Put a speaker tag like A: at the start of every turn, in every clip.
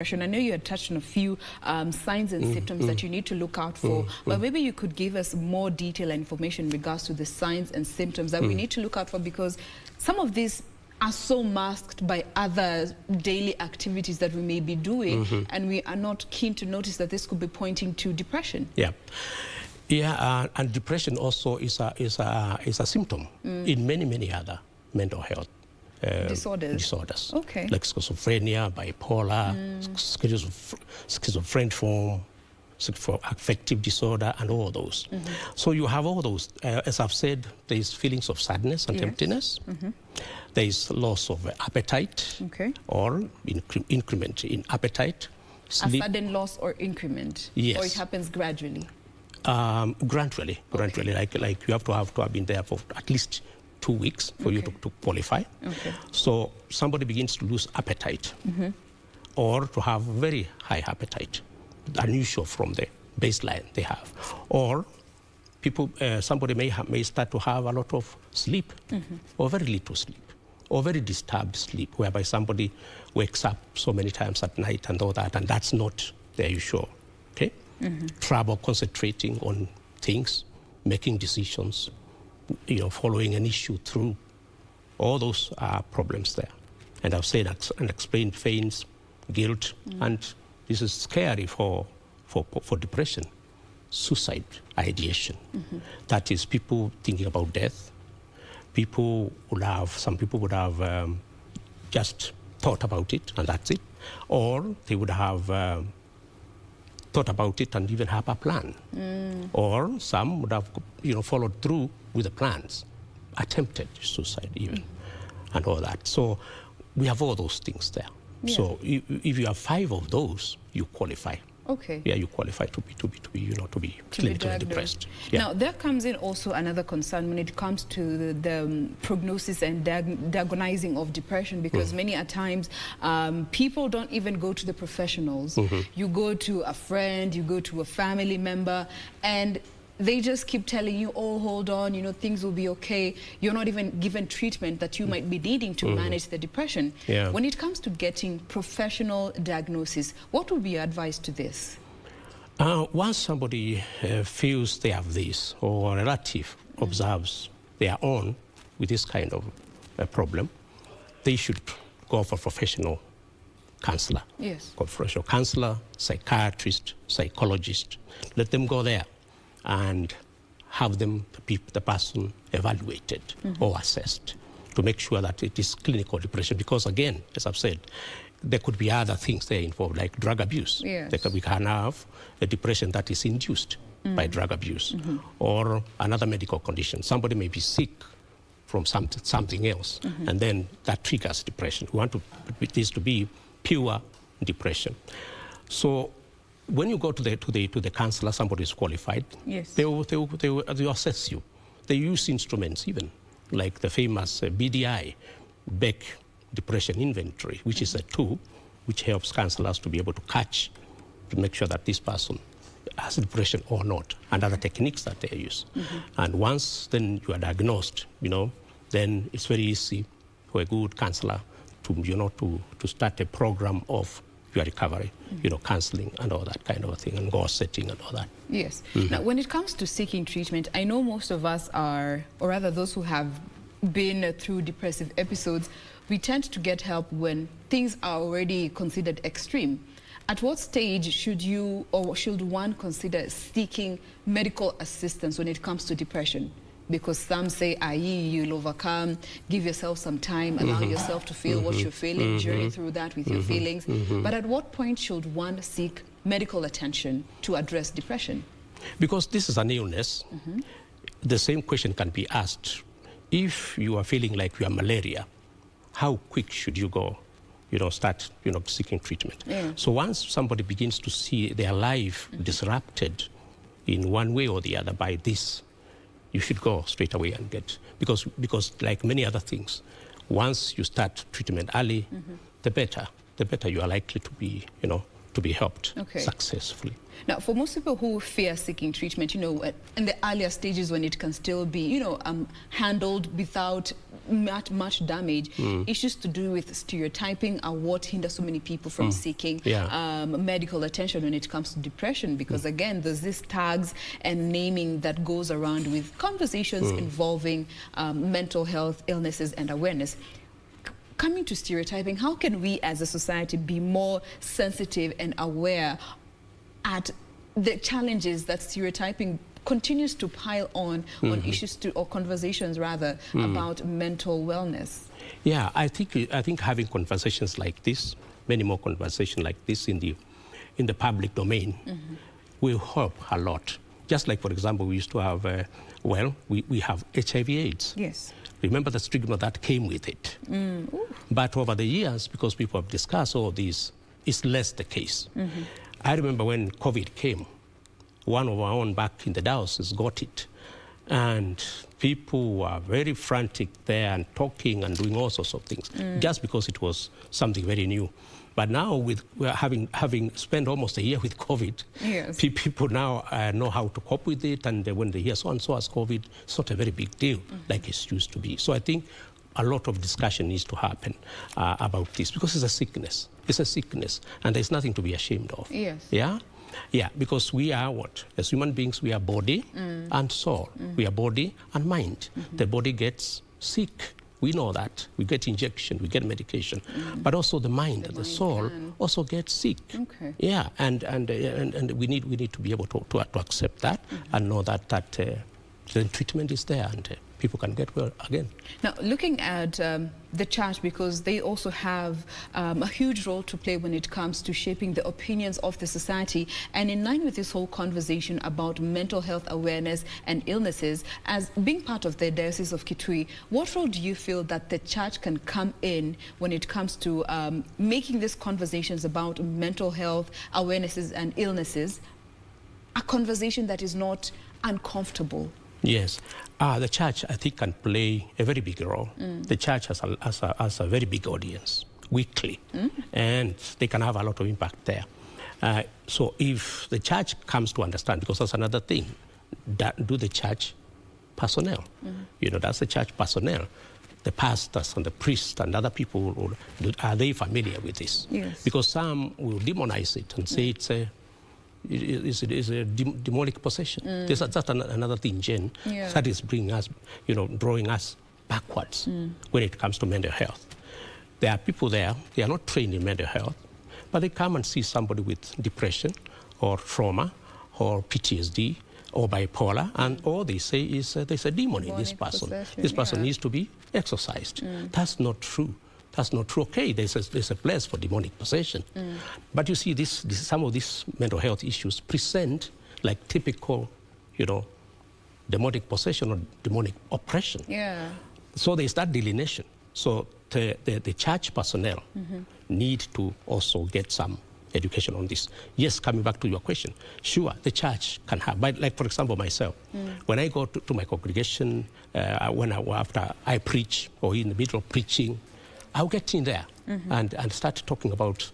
A: I know you had touched on a few signs and symptoms that you need to look out for, but maybe you could give us more detail and information in regards to the signs and symptoms that we need to look out for, because some of these are so masked by other daily activities that we may be doing, and we are not keen to notice that this could be pointing to depression.
B: And depression also is a symptom in many other mental health disorders.
A: Okay.
B: Like schizophrenia, bipolar, schizophrenic form, affective disorder, and all those. So you have all those. As I've said, there is feelings of sadness and emptiness. There is loss of appetite, or increment in appetite.
A: Sleep. A sudden loss or increment?
B: Yes.
A: Or it happens gradually?
B: Gradually. Like you have to have been there for at least 2 weeks for you to qualify. So somebody begins to lose appetite, or to have very high appetite, unusual from the baseline they have, or people, somebody may start to have a lot of sleep, or very little sleep, or very disturbed sleep, whereby somebody wakes up so many times at night and all that, and that's not their usual. Trouble concentrating on things, making decisions, following an issue through. All those are problems there. And I've said and explained pains, guilt, and this is scary for depression, suicide ideation. That is people thinking about death. Some people would have just thought about it and that's it. Or they would have thought about it and even have a plan. Or some would have followed through with the plans, attempted suicide even, and all that. So we have all those things there. So if you have 5 of those, you qualify. You qualify to be clinically depressed.
A: Now there comes in also another concern when it comes to the prognosis and diagnosing of depression, because many a times people don't even go to the professionals. You go to a friend, you go to a family member, and they just keep telling you, oh, hold on, things will be okay. You're not even given treatment that you might be needing to manage the depression. When it comes to getting professional diagnosis, what would be your advice to this?
B: Once somebody feels they have this, or a relative observes they are on with this kind of problem, they should go for professional counselor. Professional counselor, psychiatrist, psychologist. Let them go there and have the person evaluated or assessed to make sure that it is clinical depression. Because again, as I've said, there could be other things there involved, like drug abuse. We can have a depression that is induced by drug abuse, or another medical condition. Somebody may be sick from something else, and then that triggers depression. We want this to be pure depression. So when you go to the counselor, somebody is qualified. They will assess you. They use instruments even, like the famous BDI, Beck Depression Inventory, which is a tool which helps counselors to be able to catch, to make sure that this person has depression or not, and other techniques that they use. And once then you are diagnosed, then it's very easy for a good counselor to start a program of your recovery, counseling and all that kind of a thing, and goal setting and all that.
A: Now, when it comes to seeking treatment, I know most of us are, or rather those who have been through depressive episodes, we tend to get help when things are already considered extreme. At what stage should you, or should one consider seeking medical assistance when it comes to depression? Because some say, you'll overcome, give yourself some time, allow yourself to feel what you're feeling, journey through that with your feelings. But at what point should one seek medical attention to address depression?
B: Because this is an illness, the same question can be asked. If you are feeling like you are malaria, how quick should you go, start, seeking treatment? So once somebody begins to see their life disrupted in one way or the other by this, you should go straight away and get, because like many other things, once you start treatment early, the better you are likely to be, to be helped successfully.
A: Now, for most people who fear seeking treatment, in the earlier stages when it can still be, handled without much damage. Issues to do with stereotyping are what hinder so many people from seeking medical attention when it comes to depression, because again, there's these tags and naming that goes around with conversations involving mental health, illnesses, and awareness. Coming to stereotyping, how can we as a society be more sensitive and aware at the challenges that stereotyping continues to pile on issues or conversations rather about mental wellness? Yeah,
B: I think having conversations like this, many more conversations like this in the public domain will help a lot. Just like, for example, we used to have, we have HIV/AIDS.
A: Yes.
B: Remember the stigma that came with it. But over the years, because people have discussed all this, it's less the case. I remember when COVID came, one of our own back in the diocese got it. And people were very frantic there and talking and doing all sorts of things, just because it was something very new. But now, we're having spent almost a year with COVID, people now know how to cope with it, and when they hear so-and-so has COVID, it's not a very big deal like it used to be. So I think a lot of discussion needs to happen about this, because it's a sickness. It's a sickness, and there's nothing to be ashamed of.
A: Yes.
B: Yeah? Yeah, because we are what? As human beings, we are body and soul. We are body and mind. The body gets sick. We know that. We get injection, we get medication. But also the mind, the soul also gets sick. Okay. Yeah, and we need to be able to accept that and know that the treatment is there and people can get well again. Now, looking at the church, because they also have a huge role to play when it comes to shaping the opinions of the society, and in line with this whole conversation about mental health awareness and illnesses, as being part of the Diocese of Kitui, what role do you feel that the church can come in when it comes to making these conversations about mental health awarenesses and illnesses a conversation that is not uncomfortable? Yes. The church, I think, can play a very big role. The church has a very big audience weekly, and they can have a lot of impact there. So if the church comes to understand, because that's another thing, do the church personnel, that's the church personnel, the pastors and the priests and other people, are they familiar with this? Yes. Because some will demonize it and say it's a demonic possession. That's another thing, Jen, that is bringing us, drawing us backwards when it comes to mental health. There are people there, they are not trained in mental health, but they come and see somebody with depression or trauma or PTSD or bipolar, and all they say is there's a demon in this person. This person needs to be exorcised. That's not true. That's not true. Okay, there's a place for demonic possession. But you see, some of these mental health issues present like typical, demonic possession or demonic oppression. Yeah. So there's that delineation. So the church personnel need to also get some education on this. Yes, coming back to your question, sure, the church can have, but like for example myself, when I go to my congregation, after I preach or in the middle of preaching, I'll get in there and start talking about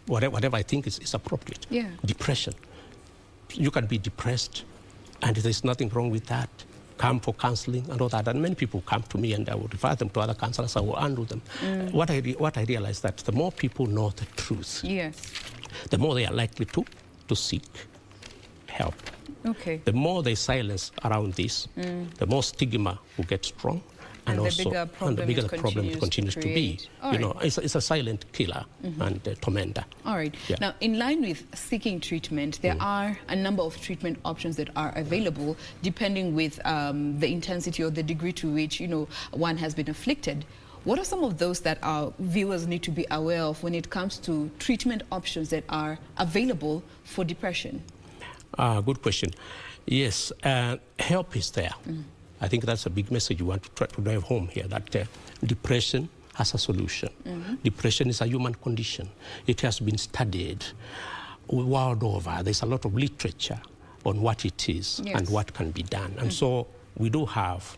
B: whatever I think is appropriate. Yeah. Depression. You can be depressed, and there's nothing wrong with that. Come for counseling and all that. And many people come to me, and I will refer them to other counselors. I will handle them. What I realize that the more people know the truth, the more they are likely to seek help. Okay. The more they silence around this, the more stigma will get strong. And also, the bigger the problem continues to be. It's a silent killer and a tormentor. All right. Yeah. Now, in line with seeking treatment, there are a number of treatment options that are available, depending with the intensity or the degree to which, one has been afflicted. What are some of those that our viewers need to be aware of when it comes to treatment options that are available for depression? Good question. Yes, help is there. I think that's a big message you want to try to drive home here, that depression has a solution. Depression is a human condition. It has been studied world over. There's a lot of literature on what it is and what can be done. And so we do have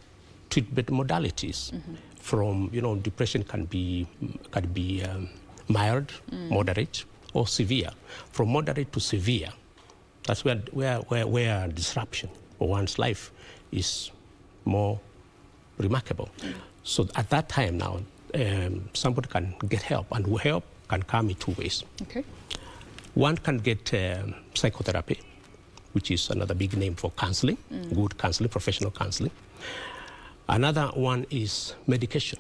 B: treatment modalities from, depression can be mild, moderate, or severe. From moderate to severe, that's where disruption of one's life is more remarkable. So at that time now, somebody can get help, and help can come in two ways.
A: Okay.
B: One can get psychotherapy, which is another big name for counseling, good counseling, professional counseling. Another one is medication.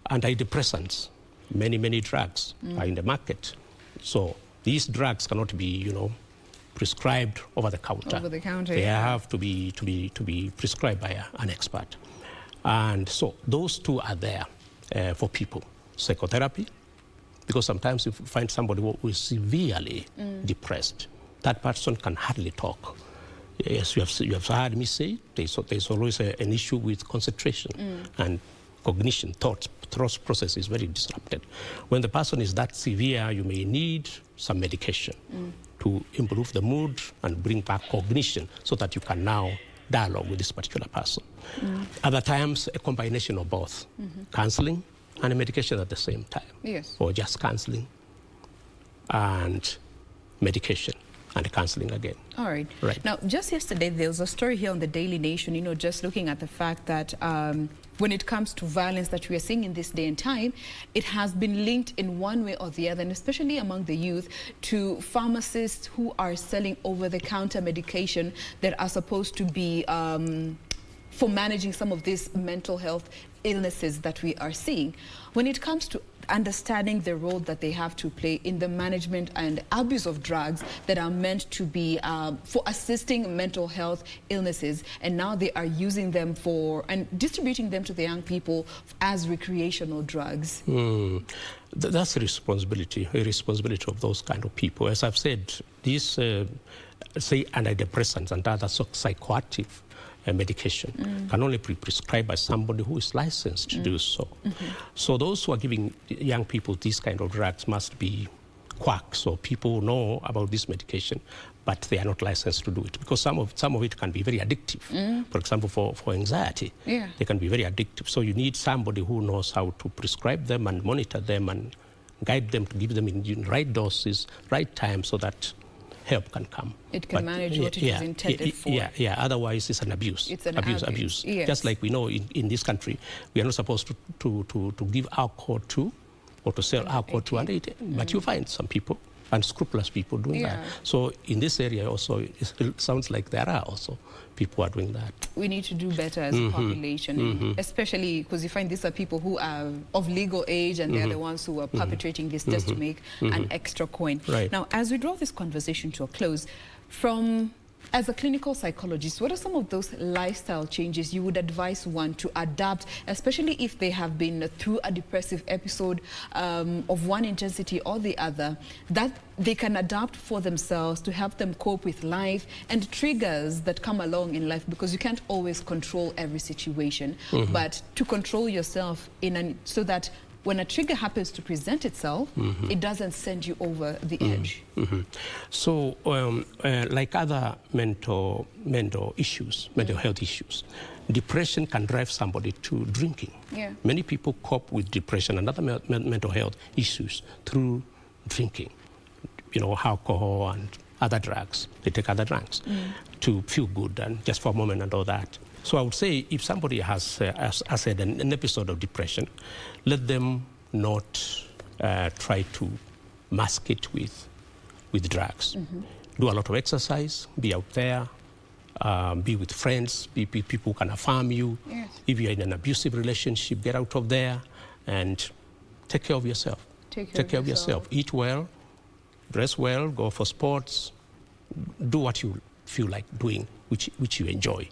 B: Antidepressants, many drugs are in the market. So these drugs cannot be, prescribed over the counter.
A: Over the counter.
B: They have to be prescribed by an expert. And so those two are there for people. Psychotherapy, because sometimes you find somebody who is severely depressed. That person can hardly talk. Yes, you have heard me say there's always an issue with concentration and cognition, thought process is very disrupted. When the person is that severe, you may need some medication to improve the mood and bring back cognition so that you can now dialogue with this particular person. Other times, a combination of both, counseling and medication at the same time.
A: Yes.
B: Or just counseling and medication and counseling again.
A: All right.
B: Right.
A: Now, just yesterday, there was a story here on the Daily Nation, just looking at the fact that when it comes to violence that we are seeing in this day and time, it has been linked in one way or the other, and especially among the youth, to pharmacists who are selling over-the-counter medication that are supposed to be for managing some of these mental health illnesses that we are seeing. When it comes to understanding the role that they have to play in the management and abuse of drugs that are meant to be for assisting mental health illnesses, and now they are using them for and distributing them to the young people as recreational drugs.
B: That's a responsibility of those kind of people. As I've said, these say antidepressants and other psychoactive medication can only be prescribed by somebody who is licensed to do so. So those who are giving young people these kind of drugs must be quacks, or people who know about this medication, but they are not licensed to do it, because some of it can be very addictive. For example, for anxiety, they can be very addictive. So you need somebody who knows how to prescribe them and monitor them and guide them to give them in right doses, right time, so that help can come.
A: It can manage what it is intended for.
B: Otherwise it's an abuse.
A: It's an
B: abuse.
A: Yes.
B: Just like we know in this country, we are not supposed to give alcohol to, or to sell alcohol to underage. But you find some people, unscrupulous people doing that. So in this area also, it sounds like there are also people who are doing that. We
A: need to do better as a population, especially because you find these are people who are of legal age, and they're the ones who are perpetrating this just to make an extra coin.
B: Right.
A: Now, as we draw this conversation to a close, as a clinical psychologist, what are some of those lifestyle changes you would advise one to adapt, especially if they have been through a depressive episode of one intensity or the other, that they can adapt for themselves to help them cope with life and triggers that come along in life, because you can't always control every situation, but to control yourself so that when a trigger happens to present itself, it doesn't send you over the edge.
B: So, like other mental issues, mental health issues, depression can drive somebody to drinking. Many people cope with depression and other mental health issues through drinking, alcohol and other drugs. They take other drugs to feel good and just for a moment and all that. So I would say if somebody has had an episode of depression, let them not try to mask it with drugs. Do a lot of exercise, be out there, be with friends, be people who can affirm you. If you're in an abusive relationship, get out of there and take care of yourself. Take care of yourself. Eat well, dress well, go for sports, do what you feel like doing, which you enjoy.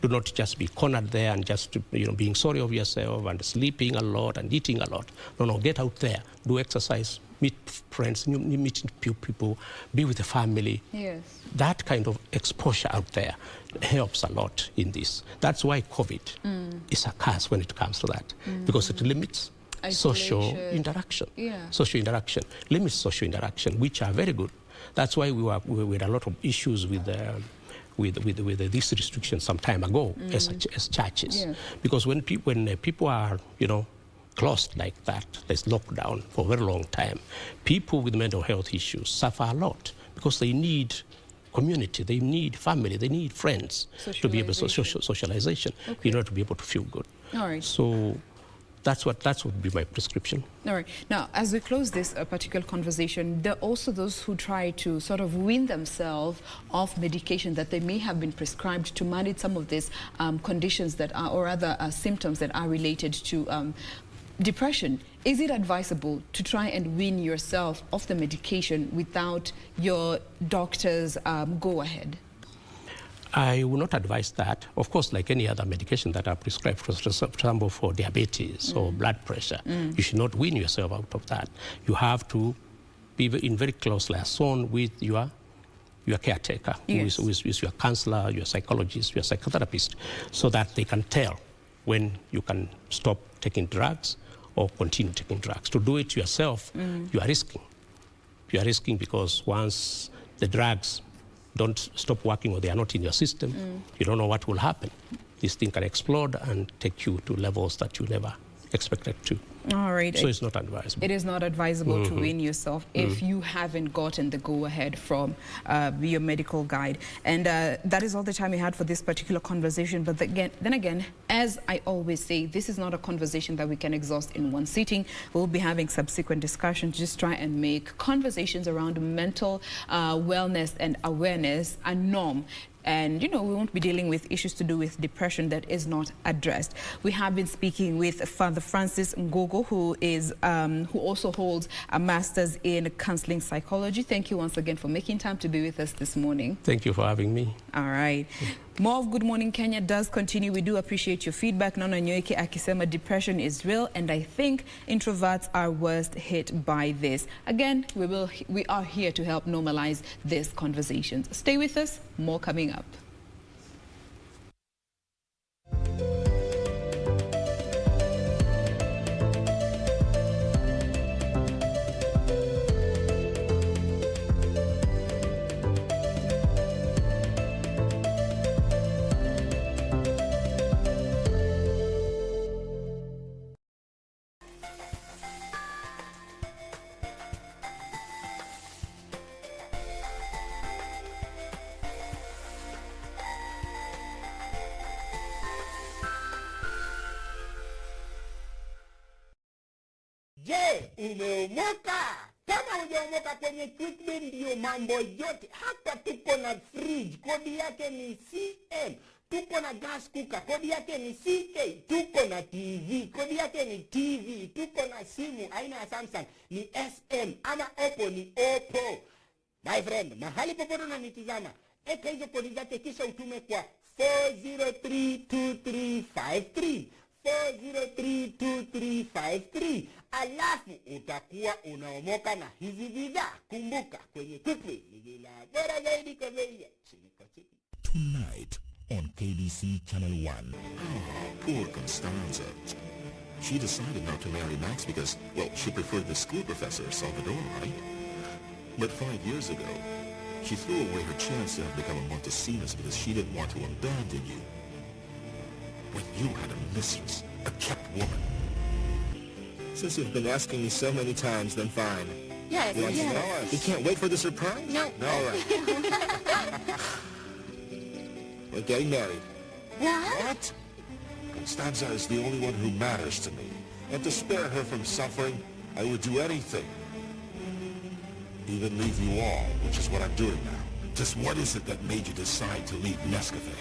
B: Do not just be cornered there and just being sorry of yourself and sleeping a lot and eating a lot. No, get out there, do exercise, meet friends, meet people, be with the family. That kind of exposure out there helps a lot in this. That's why COVID is a curse when it comes to that, because it limits social interaction. Limits social interaction, which are very good. That's why we had a lot of issues with these restrictions some time ago as churches, because when people are closed like that, there's lockdown for a very long time, people with mental health issues suffer a lot because they need community, they need family, they need friends to be able to socialization in order to be able to feel good.
A: All right.
B: So that would be my prescription.
A: All right. Now, as we close this particular conversation, there are also those who try to sort of wean themselves off medication that they may have been prescribed to manage some of these conditions that are, or other symptoms that are related to depression. Is it advisable to try and wean yourself off the medication without your doctor's go-ahead?
B: I will not advise that. Of course, like any other medication that are prescribed, for example, for diabetes or blood pressure, you should not wean yourself out of that. You have to be in very close liaison with your caretaker,
A: Yes.
B: who is your counselor, your psychologist, your psychotherapist, so that they can tell when you can stop taking drugs or continue taking drugs. To do it yourself, you are risking. You are risking because once the drugs don't stop working or they are not in your system, you don't know what will happen. This thing can explode and take you to levels that you never expected to.
A: All right.
B: So it's not advisable.
A: It is not advisable to wean yourself if you haven't gotten the go-ahead from your medical guide. And that is all the time we had for this particular conversation. But then again, as I always say, this is not a conversation that we can exhaust in one sitting. We'll be having subsequent discussions. Just try and make conversations around mental wellness and awareness a norm. And, you know, we won't be dealing with issues to do with depression that is not addressed. We have been speaking with Father Francis Ngogo, who also holds a master's in counseling psychology. Thank you once again for making time to be with us this morning.
B: Thank you for having me.
A: All right. More of Good Morning Kenya does continue. We do appreciate your feedback. Nana Nyoike akisema depression is real, and I think introverts are worst hit by this. Again, we are here to help normalize these conversations. Stay with us. More coming up.
C: Je, umeomoka? Kama hujaomoka kwenye treatment ndio mambo yote. Hapa tuko na fridge, kodi yake ni CM. Tuko na gas cooker, kodi yake ni CK. Tuko na TV, kodi yake ni TV. Tuko na simu aina ya Samsung ni SM ama Oppo ni Oppo. My friend, mahali popote unanitizama, eka hizo kodi zake kisha utume kwa 4032353. 4032353. Alafu utakuwa unaomoka na hizi bidhaa. Kumbuka kwenye Quickly ni la bora zaidi kwa bei ya chini kwa chini.
D: Tonight on KBC Channel 1. Oh, poor Constanza. She decided not to marry Max because, well, she preferred the school professor, Salvador, right? But 5 years ago, she threw away her chance to have become a Montesinos because she didn't want to abandon you. When you had a mistress, a kept woman. Since you've been asking me so many times, then fine.
C: Yes,
D: You can't wait for the surprise?
C: No.
D: All right. We're getting married.
C: What?
D: Constanza is the only one who matters to me. And to spare her from suffering, I would do anything. Even leave you all, which is what I'm doing now. Just what is it that made you decide to leave Nescafe?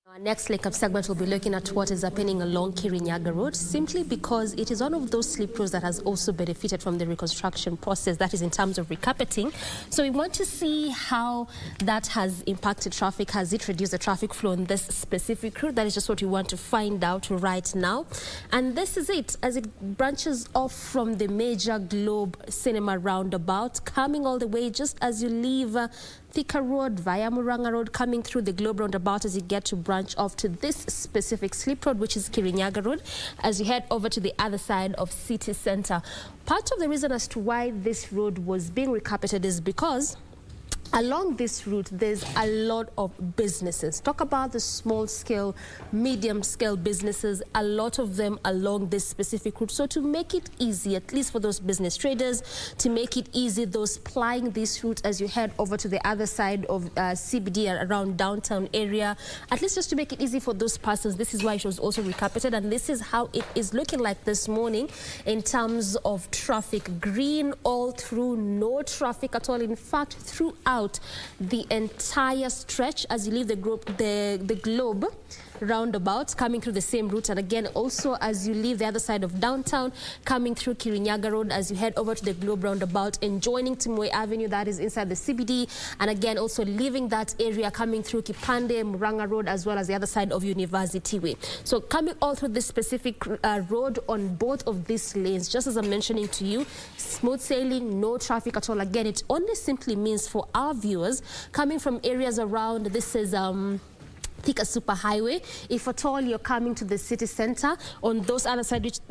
E: Our next link-up segment will be looking at what is happening along Kirinyaga Road, simply because it is one of those slip roads that has also benefited from the reconstruction process, that is in terms of recarpeting. So we want to see how that has impacted traffic. Has it reduced the traffic flow on this specific route? That is just what we want to find out right now. And this is it, as it branches off from the major Globe Cinema roundabout, coming all the way just as you leave Thika Road via Muranga Road, coming through the Globe roundabout as you get to branch off to this specific slip road, which is Kirinyaga Road, as you head over to the other side of City Center. Part of the reason as to why this road was being recarpeted is because along this route, there's a lot of businesses. Talk about the small-scale, medium-scale businesses, a lot of them along this specific route. So to make it easy, at least for those business traders, to make it easy, those plying this route as you head over to the other side of CBD around downtown area, at least just to make it easy for those persons, this is why it was also recarpeted. And this is how it is looking like this morning in terms of traffic. Green all through, no traffic at all. In fact, throughout the entire stretch as you leave the Globe roundabout, coming through the same route, and again also as you leave the other side of downtown, coming through Kirinyaga Road as you head over to the Globe roundabout and joining Timoi Avenue, that is inside the CBD, and again also leaving that area, coming through Kipande, Muranga Road, as well as the other side of University Way. So coming all through this specific road on both of these lanes, just as I'm mentioning to you, smooth sailing, no traffic at all. Again, it only simply means for our viewers coming from areas around, this is Thika Superhighway, if at all you're coming to the city center on those other sides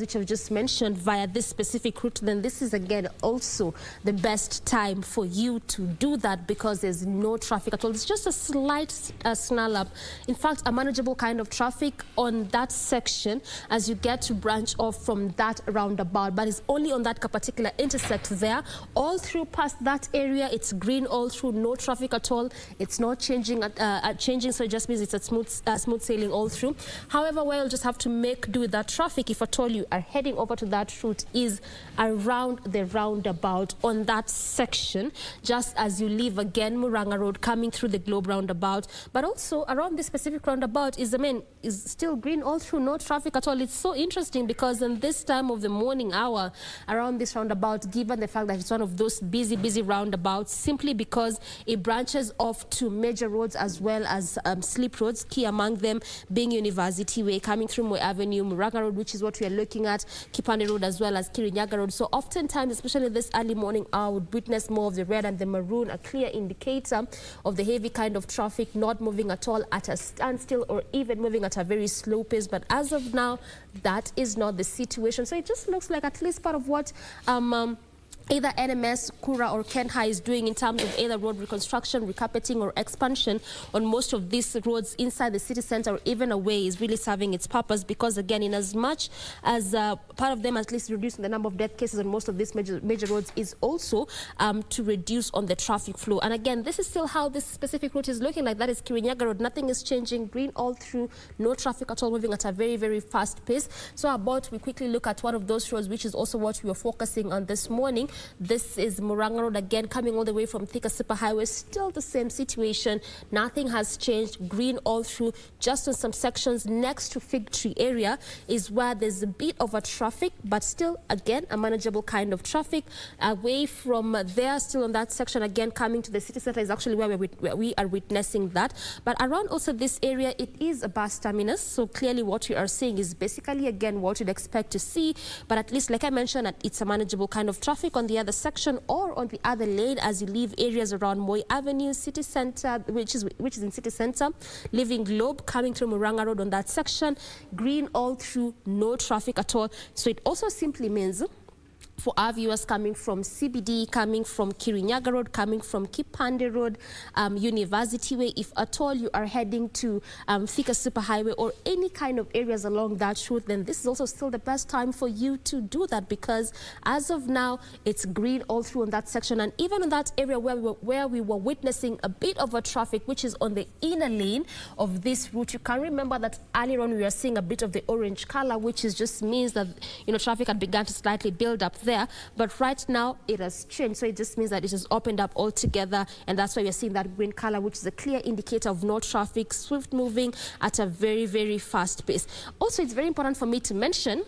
E: which I've just mentioned via this specific route, then this is again also the best time for you to do that because there's no traffic at all. It's just a slight snarl up, in fact a manageable kind of traffic on that section as you get to branch off from that roundabout, but it's only on that particular intersect there. All through past that area, it's green all through, no traffic at all. It's not changing so it just means it's a smooth sailing all through. However, where you'll just have to make do with that traffic, if at all you are heading over to that route, is around the roundabout on that section, just as you leave again Muranga Road, coming through the Globe roundabout. But also around this specific roundabout is still green all through, no traffic at all. It's so interesting because in this time of the morning hour around this roundabout, given the fact that it's one of those busy roundabouts, simply because it branches off to major roads as well as slip roads, key among them being University Way, coming through Moi Avenue, Muranga Road, which is what we are looking at, Kipande Road, as well as Kirinyaga Road. So oftentimes, especially this early morning hour, would witness more of the red and the maroon, a clear indicator of the heavy kind of traffic, not moving at all at a standstill or even moving at a very slow pace. But as of now, that is not the situation. So it just looks like at least part of what either NMS, Kura or Kenha is doing in terms of either road reconstruction, recarpeting or expansion on most of these roads inside the city center or even away is really serving its purpose, because again, in as much as part of them at least reducing the number of death cases on most of these major roads is also to reduce on the traffic flow. And again, this is still how this specific route is looking like. That is Kirinyaga Road. Nothing is changing. Green all through, no traffic at all, moving at a very fast pace. So we quickly look at one of those roads, which is also what we were focusing on this morning. This is Muranga Road, again coming all the way from Thika Superhighway. Still the same situation. Nothing has changed. Green all through. Just on some sections next to Fig Tree area is where there's a bit of a traffic, but still again a manageable kind of traffic. Away from there, still on that section, again coming to the city center is actually where we are witnessing that. But around also this area, it is a bus terminus. So clearly what we are seeing is basically again what you'd expect to see. But at least, like I mentioned, it's a manageable kind of traffic on the other section or on the other lane as you leave areas around Moi Avenue, City Center, which is in City Center, leaving Globe, coming through Muranga Road on that section, green all through, no traffic at all. So it also simply means for our viewers coming from CBD, coming from Kirinyaga Road, coming from Kipande Road, University Way, if at all you are heading to Thika Superhighway or any kind of areas along that route, then this is also still the best time for you to do that, because as of now, it's green all through on that section. And even in that area where we were witnessing a bit of a traffic, which is on the inner lane of this route, you can remember that earlier on we were seeing a bit of the orange color, which just means that traffic had begun to slightly build up there. there, but right now it has changed. So it just means that it has opened up altogether, and that's why we're seeing that green color, which is a clear indicator of no traffic, swift moving at a very, very fast pace. Also, it's very important for me to mention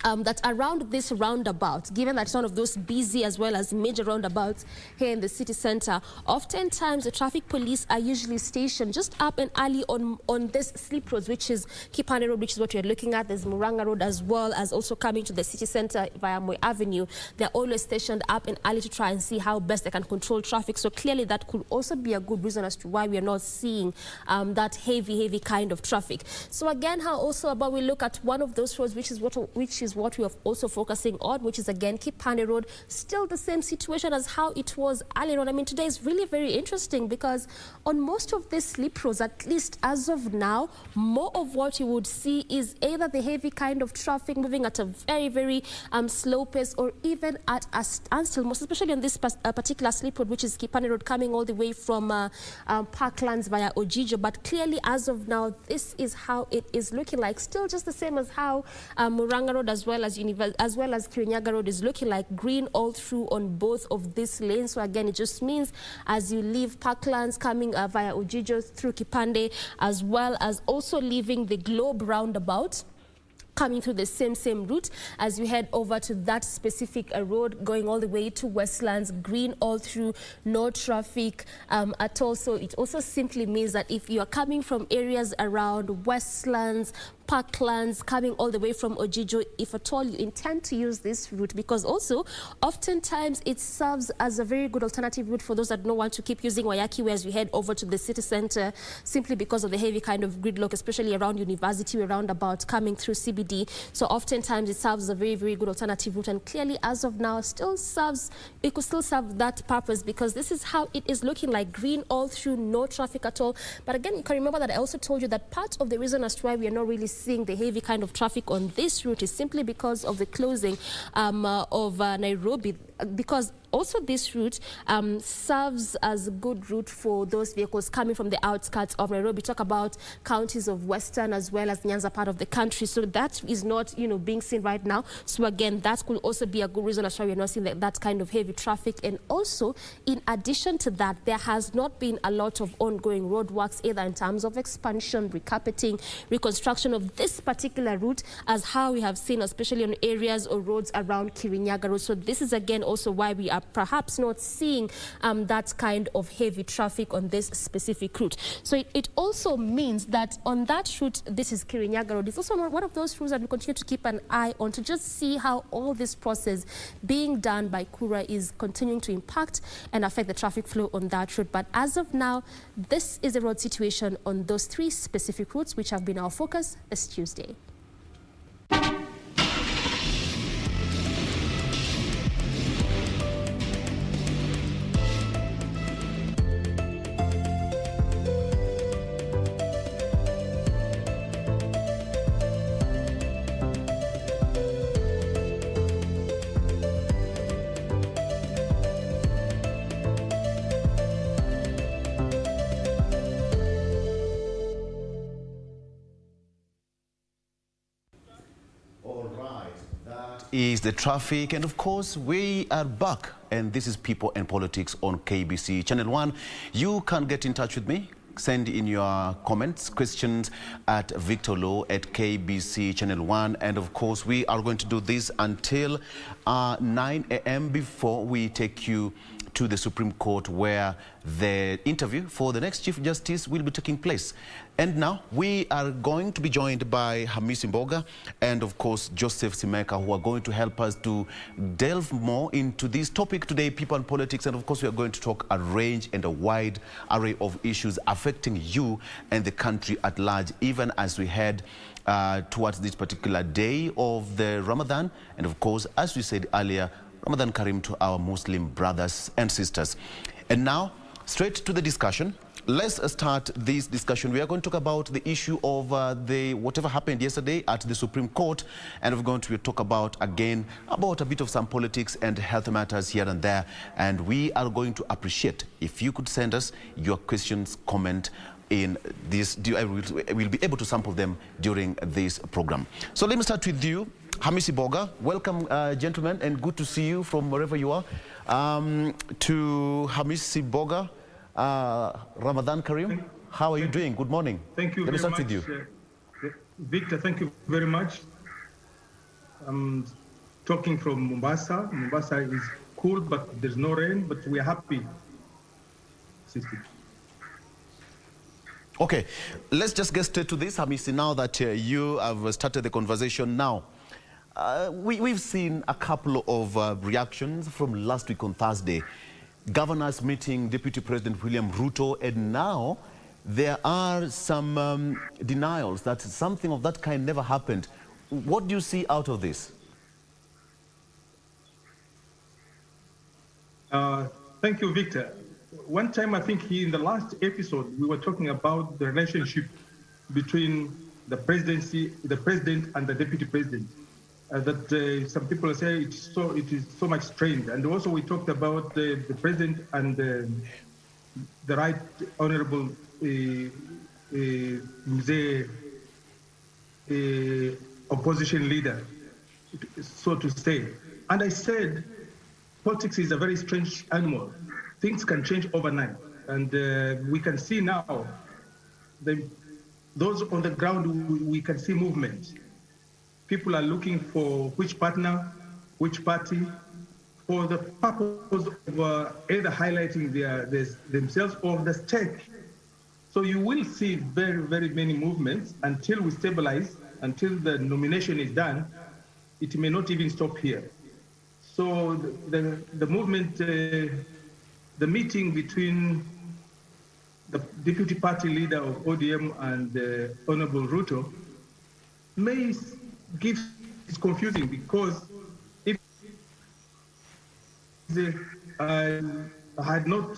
E: that around this roundabout, given that it's one of those busy as well as major roundabouts here in the city center, oftentimes the traffic police are usually stationed just up and early on this slip roads, which is Kipande Road, which is what you're looking at. There's Muranga Road as well as also coming to the city center via Moi Avenue. They're always stationed up and early to try and see how best they can control traffic. So clearly that could also be a good reason as to why we are not seeing that heavy kind of traffic. So again, how also about we look at one of those roads, which is what we are also focusing on, which is again Kipande Road. Still the same situation as how it was earlier on. I mean, today is really very interesting because on most of these slip roads, at least as of now, more of what you would see is either the heavy kind of traffic moving at a very slow pace, or even at a standstill, most especially on this particular slip road, which is Kipande Road, coming all the way from Parklands via Ojijo. But clearly as of now, this is how it is looking like. Still just the same as how Muranga Road as well as Kirinyaga Road is looking like, green all through on both of these lanes. So again, it just means as you leave Parklands coming via Ojijo through Kipande, as well as also leaving the Globe roundabout, coming through the same route as you head over to that specific road, going all the way to Westlands, green all through, no traffic at all. So it also simply means that if you are coming from areas around Westlands, Parklands, coming all the way from Ojijo, if at all you intend to use this route, because also oftentimes it serves as a very good alternative route for those that don't want to keep using Wayaki as we head over to the city center, simply because of the heavy kind of gridlock, especially around University roundabout coming through CBD. So oftentimes it serves a very good alternative route, and clearly as of now still serves, it could still serve that purpose, because this is how it is looking like, green all through, no traffic at all. But again, you can remember that I also told you that part of the reason as to why we are not really seeing the heavy kind of traffic on this route is simply because of the closing of Nairobi, because also this route serves as a good route for those vehicles coming from the outskirts of Nairobi. Talk about counties of Western as well as Nyanza part of the country. So that is not, being seen right now. So again, that could also be a good reason as why we're not seeing that kind of heavy traffic. And also, in addition to that, there has not been a lot of ongoing roadworks, either in terms of expansion, recarpeting, reconstruction of this particular route, as how we have seen, especially on areas or roads around Kirinyaga Road. So this is again also why we are perhaps not seeing that kind of heavy traffic on this specific route. So it also means that on that route, this is Kirinyaga Road, it's also one of those routes that we continue to keep an eye on to just see how all this process being done by Kura is continuing to impact and affect the traffic flow on that route. But as of now, this is the road situation on those three specific routes, which have been our focus this Tuesday.
F: Is the traffic, and of course we are back, and this is People and Politics on KBC Channel 1. You can get in touch with me, send in your comments, questions at victorlow@KBC Channel 1, and of course we are going to do this until 9 a.m. before we take you to the Supreme Court, where the interview for the next Chief Justice will be taking place. And now we are going to be joined by Hamisi Mboga and of course Joseph Simeka, who are going to help us to delve more into this topic today, people and politics. And of course we are going to talk a range and a wide array of issues affecting you and the country at large, even as we head towards this particular day of the Ramadan. And of course, as we said earlier, Ramadan Karim to our Muslim brothers and sisters. And now, straight to the discussion. Let's start this discussion. We are going to talk about the issue of whatever happened yesterday at the Supreme Court, and we're going to talk about again about a bit of some politics and health matters here and there. And we are going to appreciate if you could send us your questions, comment in this. We'll be able to sample them during this program. So let me start with you, Hamisi Boga. Welcome, gentlemen, and good to see you from wherever you are. To Hamisi Boga, Ramadan Karim, how are you doing? Good morning.
G: Thank you
F: Let me
G: very
F: start
G: much,
F: with you.
G: Victor. Thank you very much. I'm talking from Mombasa. Mombasa is cool, but there's no rain, but we are happy.
F: Okay, let's just get straight to this, Hamisi, now that you have started the conversation now. We've seen a couple of reactions from last week on Thursday. Governors meeting Deputy President William Ruto, and now there are some denials that something of that kind never happened. What do you see out of this?
G: Thank you, Victor. One time, I think in the last episode, we were talking about the relationship between the president and the deputy president. That some people say it is so much strained. And also we talked about the president and the right honorable opposition leader, so to say. And I said, politics is a very strange animal. Things can change overnight. And we can see now, those on the ground, we can see movement. People are looking for which partner, which party, for the purpose of either highlighting themselves or the stake. So you will see very, very many movements until we stabilize, until the nomination is done. It may not even stop here. So the movement, the meeting between the deputy party leader of ODM and Honorable Ruto may it's confusing, because if I had not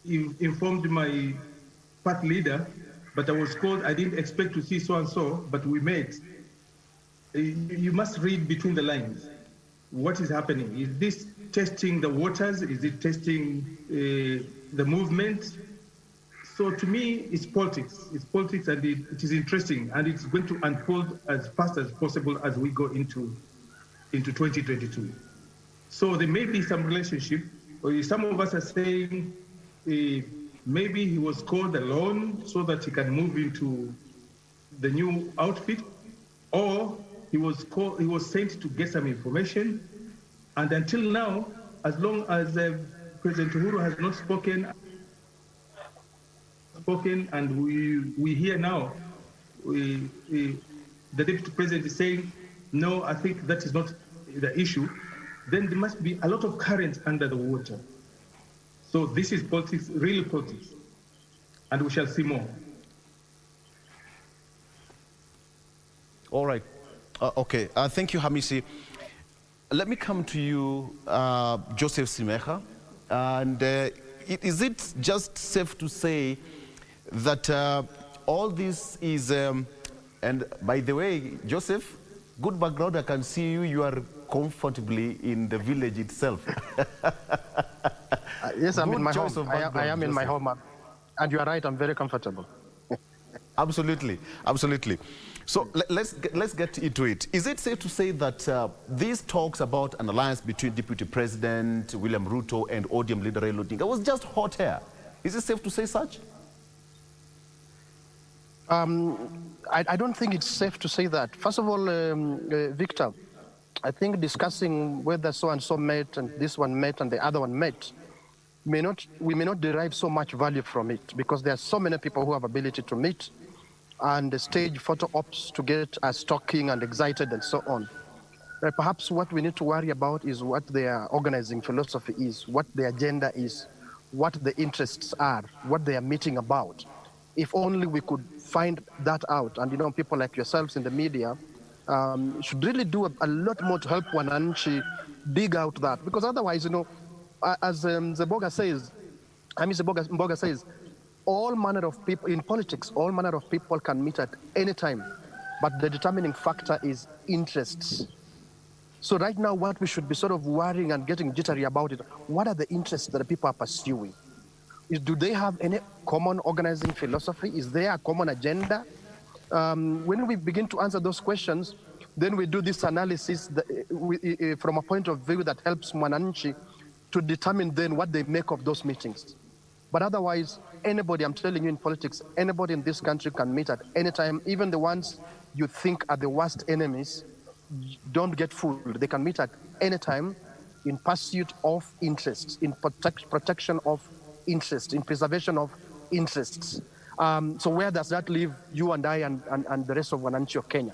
G: informed my party leader, but I was called, I didn't expect to see so and so, but we met. You must read between the lines. What is happening? Is this testing the waters? Is it testing the movement? So to me, it's politics. It's politics, and it is interesting, and it's going to unfold as fast as possible as we go into 2022. So there may be some relationship, or some of us are saying maybe he was called alone so that he can move into the new outfit, or he was sent to get some information. And until now, as long as President Uhuru has not spoken, and we hear now, the deputy president is saying, no, I think that is not the issue, then there must be a lot of current under the water. So this is politics, real politics, and we shall see more.
F: All right. Okay. Thank you, Hamisi. Let me come to you, Joseph Simeha. And is it just safe to say that all this is, and by the way, Joseph, good background, I can see you are comfortably in the village itself.
H: Yes, I'm in my home.
F: I
H: am in my home, and you are right, I'm very comfortable.
F: Absolutely, absolutely. So let's get into it. Is it safe to say that these talks about an alliance between Deputy President William Ruto and ODM leader Raila Odinga was just hot air? Is it safe to say such?
H: I don't think it's safe to say that. First of all, Victor, I think discussing whether so-and-so met and this one met and the other one met, we may not derive so much value from it, because there are so many people who have ability to meet and stage photo ops to get us talking and excited and so on. Perhaps what we need to worry about is what their organizing philosophy is, what the agenda is, what the interests are, what they are meeting about. If only we could find that out, and people like yourselves in the media should really do a lot more to help Wananchi dig out that, because otherwise, as Mboga says, all manner of people in politics, all manner of people can meet at any time, but the determining factor is interests. So right now, what we should be sort of worrying and getting jittery about it, what are the interests that the people are pursuing? Do they have any common organizing philosophy? Is there a common agenda? When we begin to answer those questions, then we do this analysis from a point of view that helps Mwananchi to determine then what they make of those meetings. But otherwise, anybody, I'm telling you in politics, anybody in this country can meet at any time, even the ones you think are the worst enemies, don't get fooled. They can meet at any time in pursuit of interests, in protection of interests, in preservation of interests. So where does that leave you and I and the rest of Wananchi of Kenya?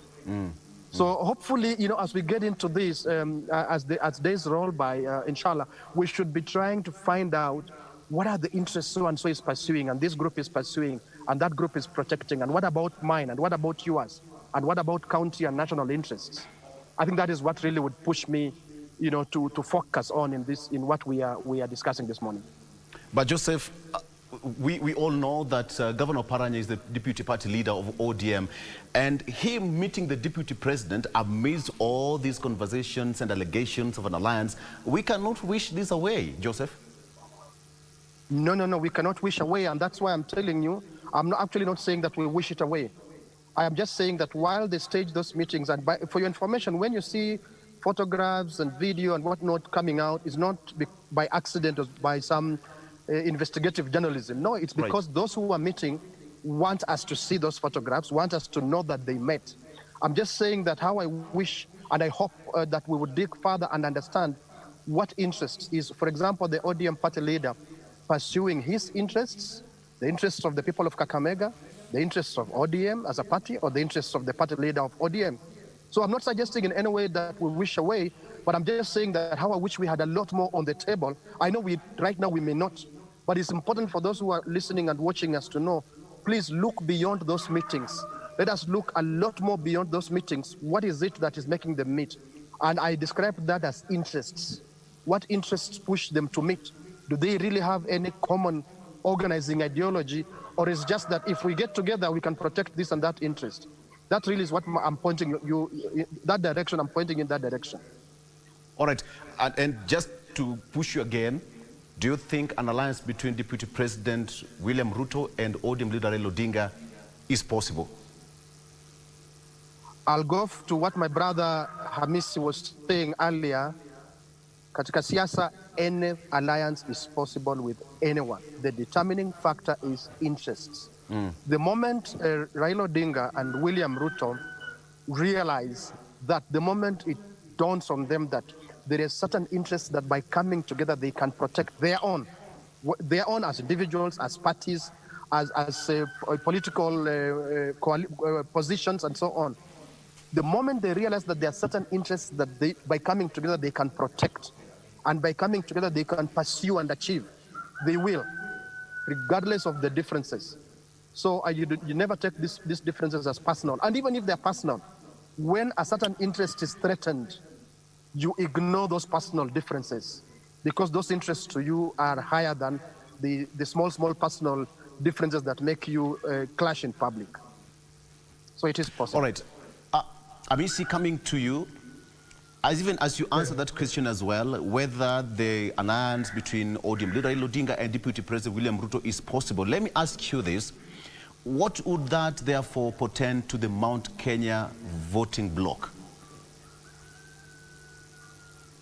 H: So hopefully, as we get into this, as days roll by, inshallah, we should be trying to find out what are the interests so-and-so is pursuing, and this group is pursuing, and that group is protecting, and what about mine, and what about yours, and what about county and national interests? I think that is what really would push me, to focus on in what we are discussing this morning.
F: But Joseph, we all know that Governor Paranya is the deputy party leader of ODM, and him meeting the deputy president amidst all these conversations and allegations of an alliance, we cannot wish this away, Joseph.
H: No, we cannot wish away, and that's why I'm telling you, I'm actually not saying that we wish it away. I am just saying that while they stage those meetings, and for your information, when you see photographs and video and whatnot coming out, it's not by accident or by some investigative journalism. No, it's because those who are meeting want us to see those photographs, want us to know that they met. I'm just saying that how I wish and I hope that we would dig further and understand what interests is, for example, the ODM party leader pursuing his interests, the interests of the people of Kakamega, the interests of ODM as a party, or the interests of the party leader of ODM. So I'm not suggesting in any way that we wish away, but I'm just saying that how I wish we had a lot more on the table. I know right now we may not, but it's important for those who are listening and watching us to know, please look beyond those meetings. Let us look a lot more beyond those meetings. What is it that is making them meet? And I describe that as interests. What interests push them to meet? Do they really have any common organizing ideology, or is just that if we get together, we can protect this and that interest? That really is what I'm pointing you, that direction, I'm pointing in that direction.
F: All right, and just to push you again, do you think an alliance between Deputy President William Ruto and ODM leader Raila Odinga is possible?
H: I'll go to what my brother Hamisi was saying earlier. Katika siasa, any alliance is possible with anyone. The determining factor is interests. The moment Raila Odinga and William Ruto realize that, the moment it dawns on them that there is certain interests that by coming together they can protect their own as individuals, as parties, as political positions and so on. The moment they realize that there are certain interests that by coming together they can protect, and by coming together they can pursue and achieve, they will, regardless of the differences. So you never take these differences as personal. And even if they're personal, when a certain interest is threatened, you ignore those personal differences, because those interests to you are higher than the small personal differences that make you clash in public. So it is possible.
F: All right. Amisi, coming to you, as you answer that question as well, whether the alliance between ODM leader Raila Odinga and Deputy President William Ruto is possible, let me ask you this. What would that therefore portend to the Mount Kenya voting bloc?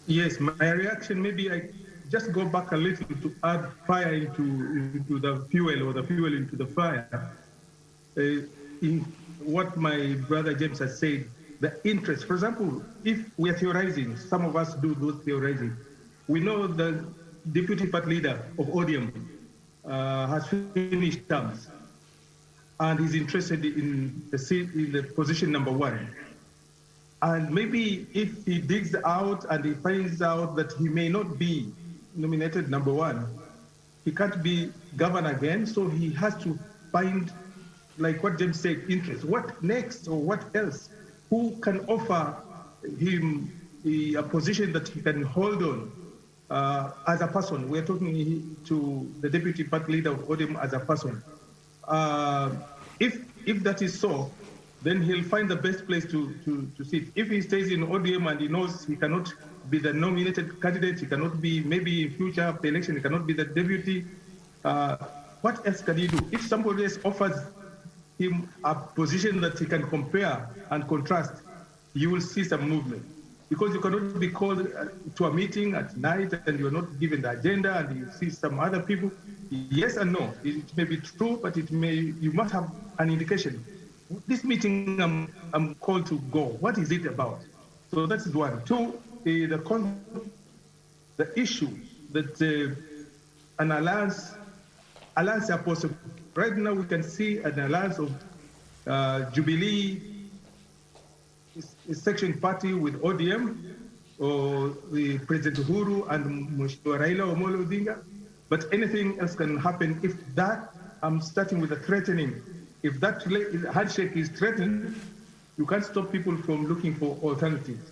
G: Yes, my reaction, maybe I just go back a little to add fire into the fuel, or the fuel into the fire. In what my brother James has said, the interest. For example, if we are theorizing, some of us do those theorizing. We know the deputy party leader of ODM has finished terms, and he's interested in the seat, in the position number 1. And maybe if he digs out and he finds out that he may not be nominated number 1, he can't be governor again. So he has to find, like what James said, interest. What next, or what else? Who can offer him a position that he can hold on as a person? We're talking to the deputy party leader of ODM as a person. If that is so, then he'll find the best place to sit. If he stays in ODM and he knows he cannot be the nominated candidate, he cannot be, maybe in future of the election, he cannot be the deputy, what else can he do? If somebody else offers him a position that he can compare and contrast, you will see some movement. Because you cannot be called to a meeting at night and you're not given the agenda and you see some other people. Yes and no. It may be true, but you must have an indication. This meeting I'm called to go. What is it about? So that is one. Two, the issue that an alliance are possible. Right now we can see an alliance of Jubilee section party with ODM or the President Uhuru and Mheshimiwa Raila Amolo Odinga, but anything else can happen. If that, I'm starting with the threatening. If that handshake is threatened, you can't stop people from looking for alternatives.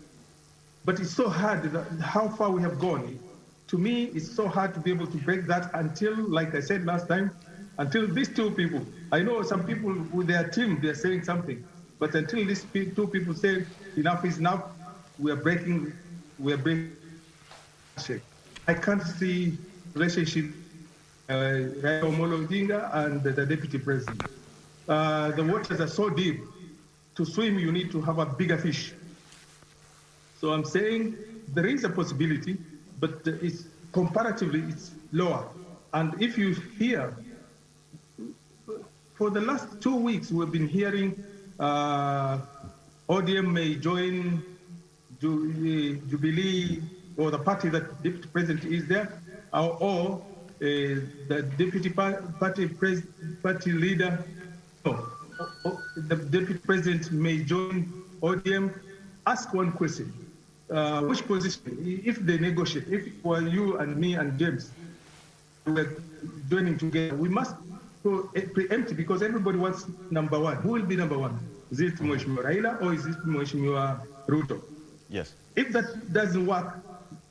G: But it's so hard, how far we have gone. To me, it's so hard to be able to break that until, like I said last time, until these two people, I know some people with their team, they're saying something, but until these two people say enough is enough, we are breaking handshake. I can't see relationship Raila Amolo Odinga and the deputy president. The waters are so deep. To swim, you need to have a bigger fish. So I'm saying there is a possibility, but it's comparatively it's lower. And if you hear, for the last 2 weeks, we've been hearing ODM may join Jubilee or the party that the deputy president is there, or the deputy party leader, the deputy president may join ODM. Ask one question. Which position, if they negotiate, if it were you and me and James, we're joining together, we must go preempt because everybody wants number one. Who will be number one? Is it Mheshimiwa Raila or is it Mheshimiwa Ruto?
F: Yes.
G: If that doesn't work,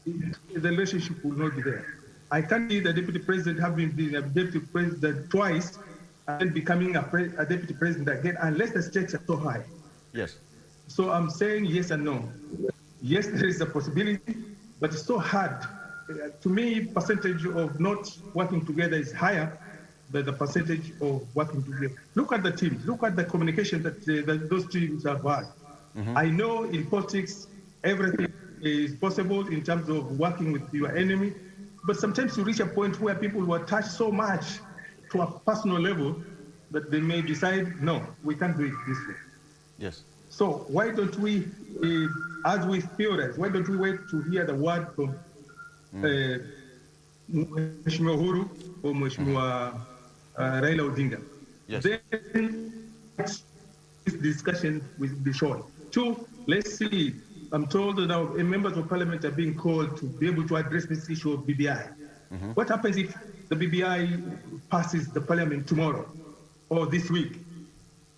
G: the relationship will not be there. I can't see the deputy president having been a deputy president twice and becoming a deputy president again unless the stakes are so high.
F: Yes.
G: So I'm saying yes and no. Yes, there is a possibility, but it's so hard. To me, percentage of not working together is higher than the percentage of working together. Look at the teams. Look at the communication that those teams have had. Mm-hmm. I know in politics, everything is possible in terms of working with your enemy, but sometimes you reach a point where people will attach so much to a personal level that they may decide, no, we can't do it this way.
F: Yes.
G: So why don't we, as we theorize, why don't we wait to hear the word from Mheshimiwa Uhuru or Mheshimiwa Raila Odinga?
F: Yes.
G: Then this discussion will be short. Two, let's see, I'm told that now members of parliament are being called to be able to address this issue of BBI. Mm-hmm. What happens if the BBI passes the parliament tomorrow or this week?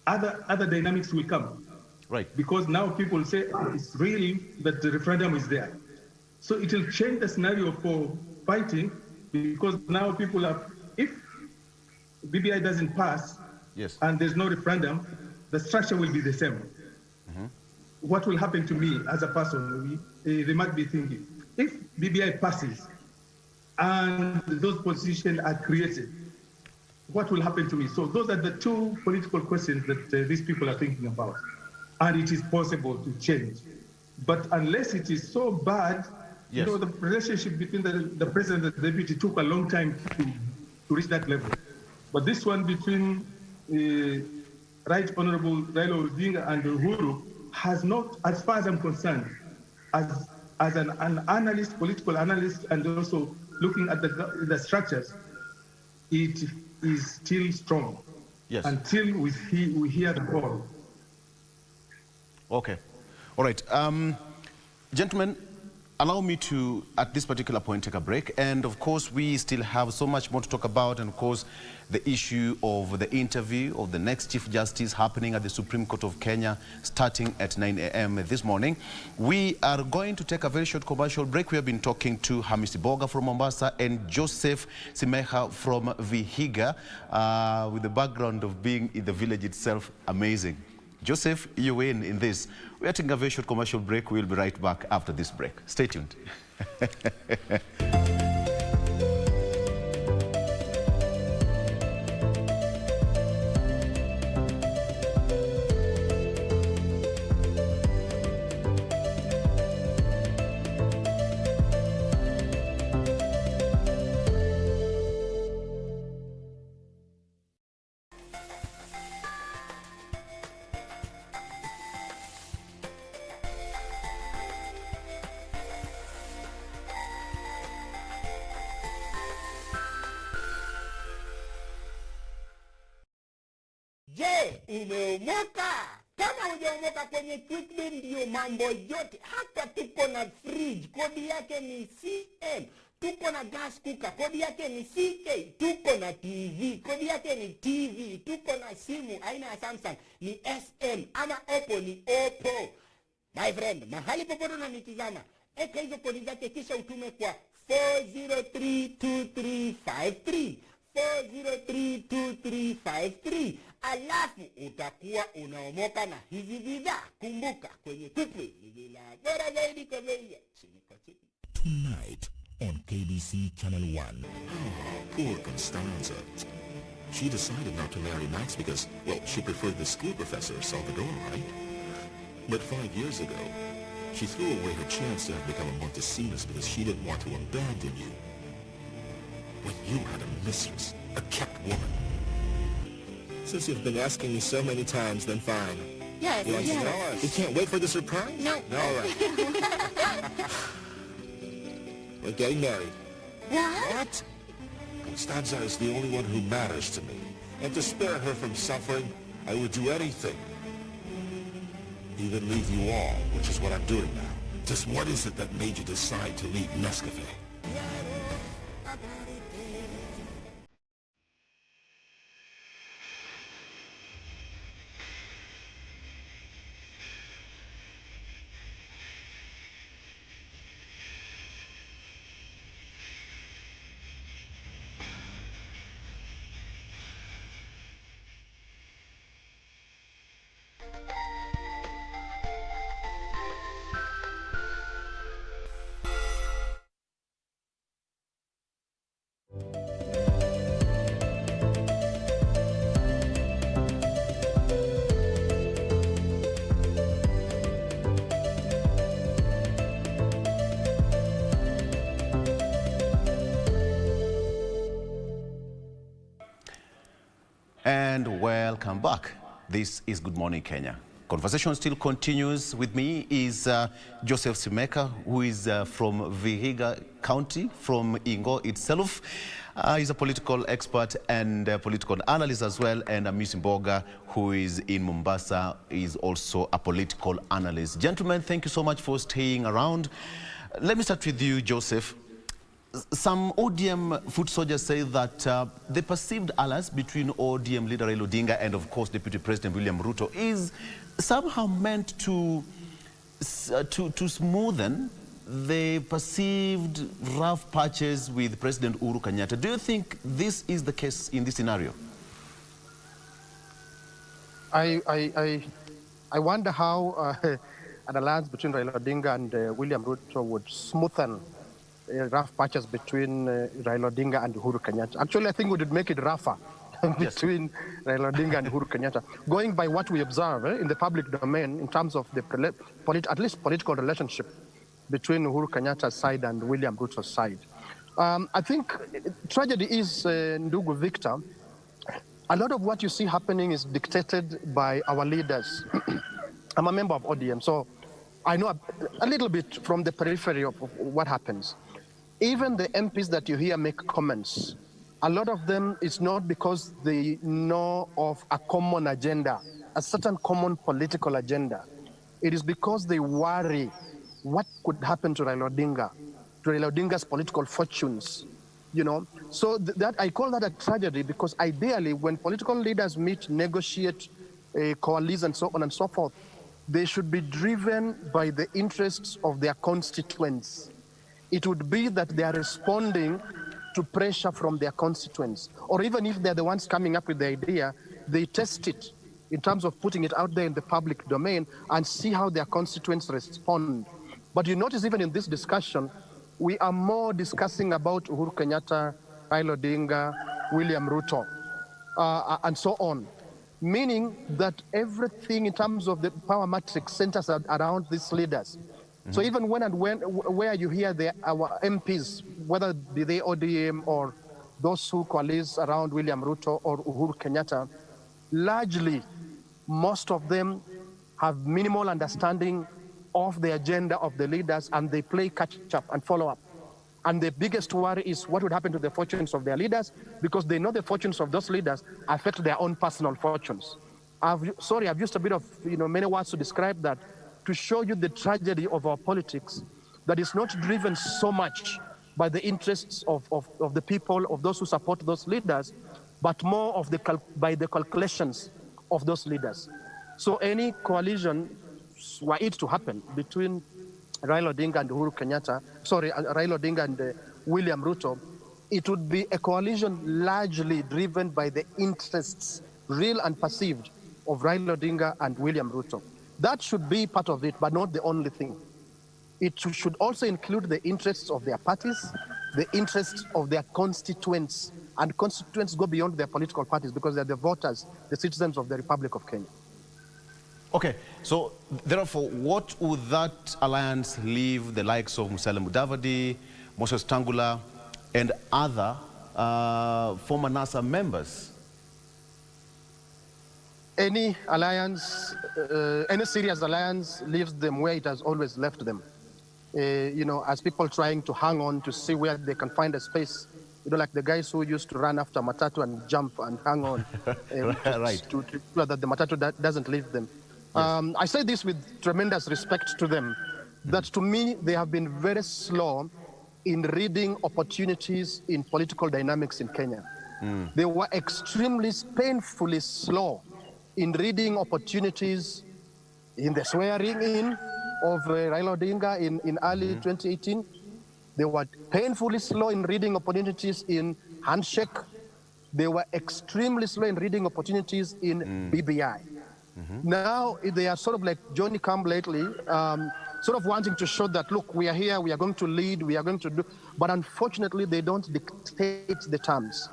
G: Other dynamics will come.
F: Right.
G: Because now people say it's really that the referendum is there. So it will change the scenario for fighting because now people are, if BBI doesn't pass
F: yes.
G: and there's no referendum, the structure will be the same. Mm-hmm. What will happen to me as a person? They might be thinking, if BBI passes and those positions are created, what will happen to me? So those are the two political questions that these people are thinking about. And it is possible to change. But unless it is so bad, yes. You know, the relationship between the president and the deputy took a long time to reach that level. But this one between Right Honorable Raila Odinga and Uhuru has not, as far as I'm concerned, as an analyst, political analyst, and also looking at the structures, it is still strong.
F: Yes.
G: Until we hear the call.
F: Okay. All right. Gentlemen, allow me to, at this particular point, take a break. And of course, we still have so much more to talk about. And of course, the issue of the interview of the next Chief Justice happening at the Supreme Court of Kenya, starting at 9 a.m. this morning. We are going to take a very short commercial break. We have been talking to Hamisi Boga from Mombasa and Joseph Simeha from Vihiga, with the background of being in the village itself. Amazing. Joseph, you win in this. We are taking a very short commercial break. We'll be right back after this break. Stay tuned.
C: Je, umeomoka? Kama hujaomoka, kwenye Quickbit ndio mambo yote. Hapa tuko na fridge, kodi yake ni CM. Tuko na gas cooker, kodi yake ni CK. Tuko na TV, kodi yake ni TV. Tuko na simu aina ya Samsung ni SM, ama Oppo ni Oppo. My friend, mahali popote unanitizama, eka hizo kodi zake kisha utume kwa 4032353. 4032353. Alafu utakuwa unaomoka na hizi bidhaa. Kumbuka, kwenye Quickbit ni bila bora zaidi kwa bei ya chini kwa chini.
D: Tonight on KBC Channel 1. Poor Constanza. She decided not to marry Max because, well, she preferred the school professor, Salvador, right? But 5 years ago, she threw away her chance to have become a Montesinos because she didn't want to abandon you. When you had a mistress, a kept woman. Since you've been asking me so many times, then fine.
C: Yes, yes.
D: You can't wait for the surprise?
C: No.
D: All right. We're getting married.
C: What?
D: Constanza is the only one who matters to me. And to spare her from suffering, I would do anything. Even leave you all, which is what I'm doing now. Just what is it that made you decide to leave Nescafe?
F: And welcome back. This is Good Morning Kenya. Conversation still continues. With me is Joseph Simeka, who is from Vihiga County, from Ingo itself. He's a political expert and political analyst as well. And Miss Mboga, who is in Mombasa, is also a political analyst. Gentlemen, thank you so much for staying around. Let me start with you, Joseph. Some ODM foot soldiers say that the perceived alliance between ODM leader Raila Odinga and, of course, Deputy President William Ruto is somehow meant to smoothen the perceived rough patches with President Uhuru Kenyatta. Do you think this is the case in this scenario?
H: I wonder how an alliance between Raila Odinga and William Ruto would smoothen rough patches between Raila Odinga and Uhuru Kenyatta. Actually, I think we would make it rougher between Raila Odinga and Uhuru Kenyatta. Going by what we observe in the public domain in terms of the at least political relationship between Uhuru Kenyatta's side and William Ruto's side. I think tragedy is, Ndugu Victor, a lot of what you see happening is dictated by our leaders. I'm a member of ODM, so I know a little bit from the periphery of what happens. Even the MPs that you hear make comments, a lot of them is not because they know of a common agenda, a certain common political agenda. It is because they worry what could happen to Raila Odinga, to Raila Odinga's political fortunes, you know. So that I call that a tragedy, because ideally when political leaders meet, negotiate, coalesce and so on and so forth, they should be driven by the interests of their constituents. It would be that they are responding to pressure from their constituents. Or even if they're the ones coming up with the idea, they test it in terms of putting it out there in the public domain and see how their constituents respond. But you notice even in this discussion, we are more discussing about Uhuru Kenyatta, Raila Odinga, William Ruto, and so on. Meaning that everything in terms of the power matrix centers around these leaders. So even where you hear our MPs, whether they ODM or those who coalesce around William Ruto or Uhuru Kenyatta, largely, most of them have minimal understanding of the agenda of the leaders, and they play catch-up and follow-up. And the biggest worry is what would happen to the fortunes of their leaders, because they know the fortunes of those leaders affect their own personal fortunes. I've used a bit of many words to describe that, to show you the tragedy of our politics, that is not driven so much by the interests of the people, of those who support those leaders, but more by the calculations of those leaders. So any coalition, were it to happen between Raila Odinga and Raila Odinga and William Ruto, it would be a coalition largely driven by the interests, real and perceived, of Raila Odinga and William Ruto. That should be part of it, but not the only thing. It should also include the interests of their parties, the interests of their constituents, and constituents go beyond their political parties because they're the voters, the citizens of the Republic of Kenya.
F: Okay, so therefore, what would that alliance leave the likes of Musalia Mudavadi, Moses Tangula, and other former NASA members?
H: Any alliance, any serious alliance leaves them where it has always left them. As people trying to hang on to see where they can find a space, like the guys who used to run after Matatu and jump and hang on
F: right.
H: to ensure that the Matatu doesn't leave them. Yes. I say this with tremendous respect to them, that to me, they have been very slow in reading opportunities in political dynamics in Kenya. They were extremely painfully slow in reading opportunities in the swearing in of Raila Odinga in early 2018. They were painfully slow in reading opportunities in handshake. They were extremely slow in reading opportunities in BBI. Now they are sort of like Johnny Come lately, sort of wanting to show that, look, we are here, we are going to lead, we are going to do, but unfortunately they don't dictate the terms.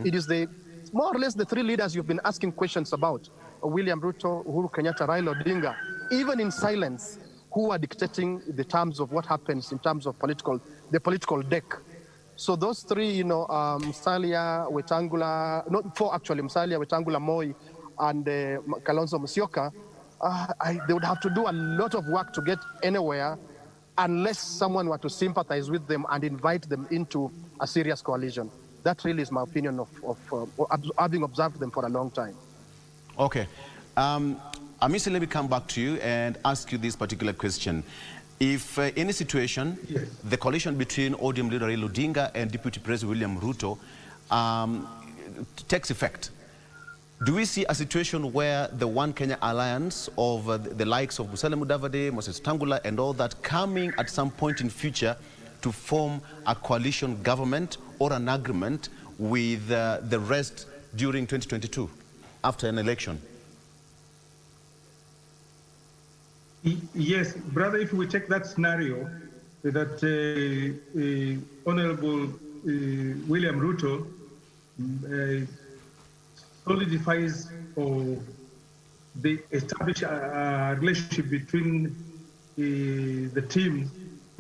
H: It is more or less the three leaders you've been asking questions about, William Ruto, Uhuru Kenyatta, Raila Odinga, even in silence, who are dictating the terms of what happens in terms of the political deck. So those three, Musalia, Wetangula, not four actually, Musalia, Wetangula, Moi, and Kalonzo Musyoka, they would have to do a lot of work to get anywhere unless someone were to sympathize with them and invite them into a serious coalition. That really is my opinion of having observed them for a long time.
F: Okay. Amisi, let me come back to you and ask you this particular question. If in a situation, the coalition between ODM leader Raila Odinga and Deputy President William Ruto takes effect, do we see a situation where the One Kenya alliance of the likes of Musalia Mudavadi, Moses Tangula, and all that coming at some point in future to form a coalition government or an agreement with the rest during 2022 after an election?
G: Yes, brother, if we take that scenario, that Honorable William Ruto solidifies or they establish a relationship between the team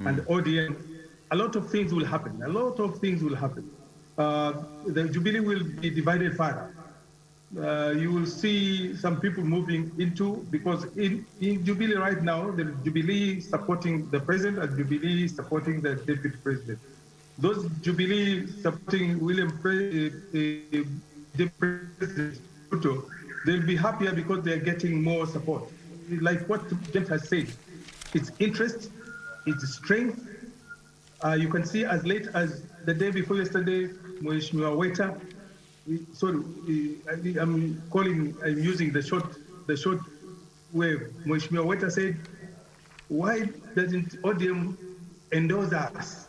G: and ODM, a lot of things will happen. A lot of things will happen. The Jubilee will be divided further. You will see some people moving into, because in Jubilee right now, there is Jubilee supporting the president and Jubilee supporting the deputy president. Those Jubilee supporting Deputy President Ruto, they'll be happier because they're getting more support. Like what James has said, it's interest, it's strength. You can see as late as the day before yesterday, Mheshimiwa Weta, I'm using the short wave. Mheshimiwa Weta said, why doesn't ODM endorse us?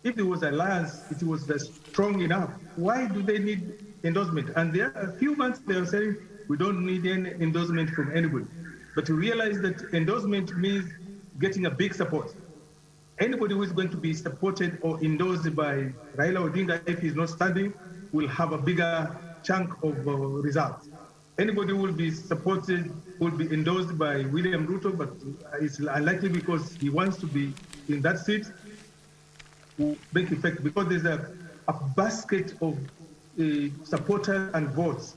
G: If it was alliance, it was strong enough. Why do they need endorsement? And there are a few months they are saying, we don't need any endorsement from anybody. But to realize that endorsement means getting a big support. Anybody who is going to be supported or endorsed by Raila Odinga, if he's not standing, will have a bigger chunk of results. Anybody who will be supported, will be endorsed by William Ruto, but it's unlikely because he wants to be in that seat, will make effect, because there's a basket of supporters and votes.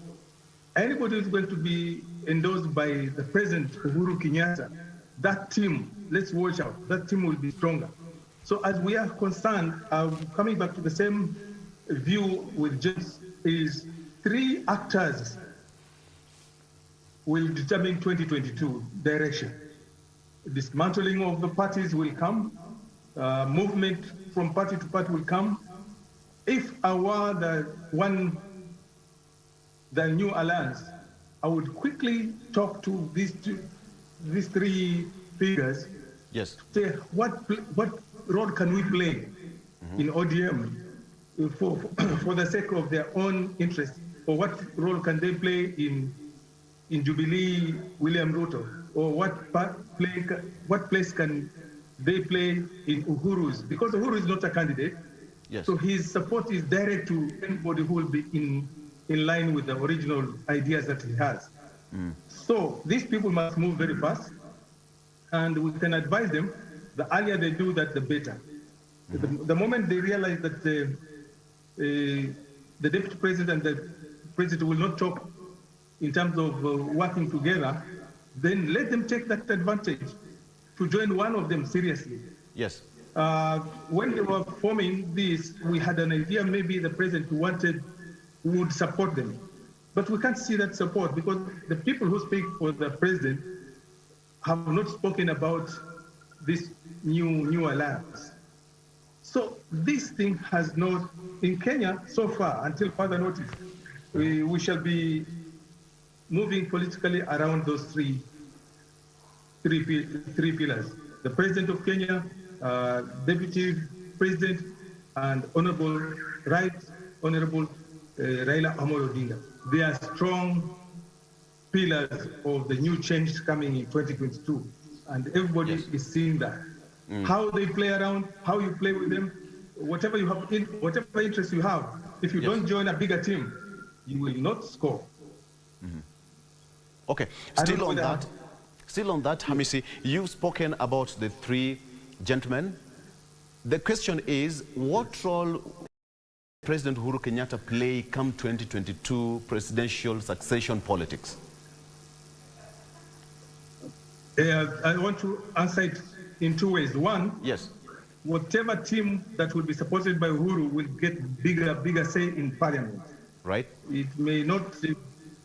G: Anybody who's going to be endorsed by the President, Uhuru Kenyatta, that team, let's watch out, that team will be stronger. So as we are concerned, coming back to the same view with James, is three actors will determine 2022 direction. Dismantling of the parties will come, movement from party to party will come. If I were the new alliance, I would quickly talk to these three figures.
F: Yes.
G: Say what role can we play in ODM for the sake of their own interests, or what role can they play in Jubilee, William Ruto, or what place can they play in Uhuru's? Because Uhuru is not a candidate,
F: yes.
G: So his support is direct to anybody who will be in line with the original ideas that he has. So these people must move very fast, and we can advise them. The earlier they do that, the better. The moment they realize that the deputy president and the president will not talk in terms of working together, then let them take that advantage to join one of them seriously.
F: Yes.
G: When they were forming this, we had an idea maybe the president would support them. But we can't see that support because the people who speak for the president have not spoken about this new alliance. So this thing has not, in Kenya so far, until further notice, we shall be moving politically around those three pillars. The president of Kenya, deputy president, and Honorable Raila Amolo Odinga. They are strong pillars of the new change coming in 2022. And everybody is seeing that. How they play around, how you play with them, whatever you have, whatever interest you have, if you don't join a bigger team, you will not score.
F: Okay, still on that, Hamisi, you've spoken about the three gentlemen. The question is, what role President Uhuru Kenyatta play come 2022 presidential succession politics?
G: I want to answer it in two ways. One,
F: yes,
G: whatever team that will be supported by Uhuru will get bigger say in parliament.
F: Right.
G: It may not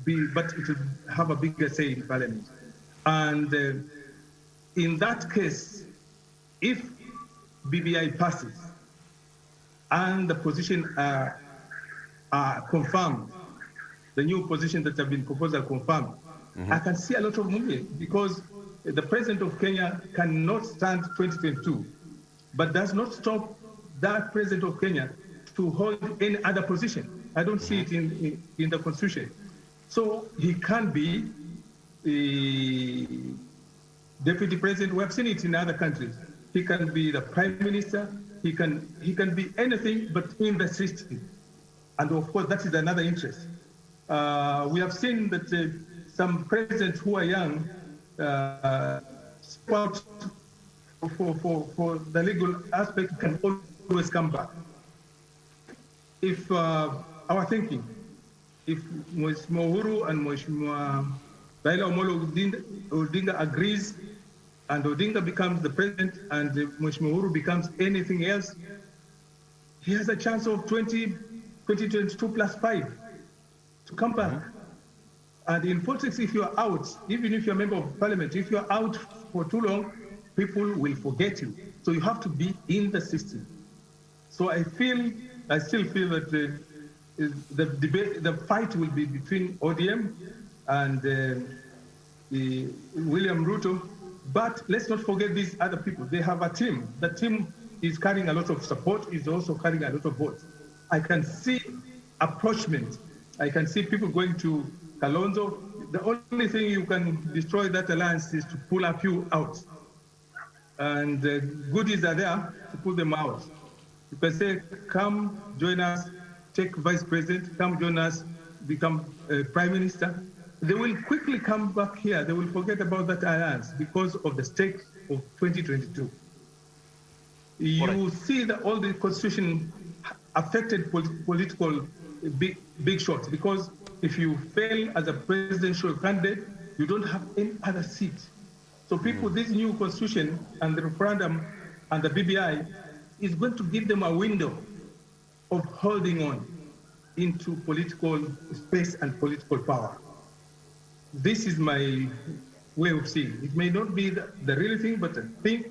G: be, but it will have a bigger say in parliament. And in that case, if BBI passes and the position are confirmed, the new position that have been proposed are confirmed, I can see a lot of movement because the president of Kenya cannot stand 2022, but does not stop that president of Kenya to hold any other position. I don't see it in the constitution. So he can be the deputy president. We have seen it in other countries. He can be the prime minister. He can be anything but in the system. And of course, that is another interest. We have seen that some presidents who are young spot for the legal aspect can always come back. If our thinking, if Mheshimiwa Uhuru and Mheshimiwa Raila Amolo Odinga agrees and Odinga becomes the president and Mheshimiwa Uhuru becomes anything else, he has a chance of 2022 plus 5 to come back. And in politics, if you're out, even if you're a member of parliament, if you're out for too long, people will forget you. So you have to be in the system. So I still feel that the debate, the fight will be between ODM and William Ruto. But let's not forget these other people. They have a team. The team is carrying a lot of support, is also carrying a lot of votes. I can see approachment. I can see people going to Kalonzo. The only thing you can destroy that alliance is to pull a few out. And goodies are there to pull them out. You can say, come join us, take vice president, come join us, become prime minister. They will quickly come back here. They will forget about that alliance because of the stake of 2022. You see that all the constitution affected political big shots because if you fail as a presidential candidate, you don't have any other seat. So people, this new constitution and the referendum and the BBI is going to give them a window of holding on into political space and political power. This is my way of seeing. It may not be the real thing, but I think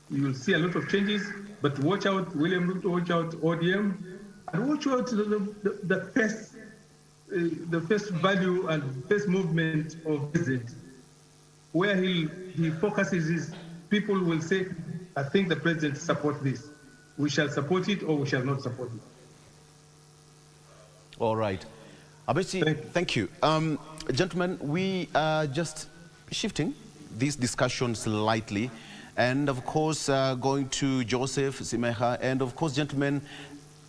G: you will see a lot of changes. But watch out, William Ruto, watch out, ODM, and watch out the first value and first movement of President, where he focuses his people will say, I think the president supports this. We shall support it or we shall not support it.
F: All right. Abesi, thank you. Gentlemen, we are just shifting this discussion slightly. And of course, going to Joseph Simeha. And of course, gentlemen,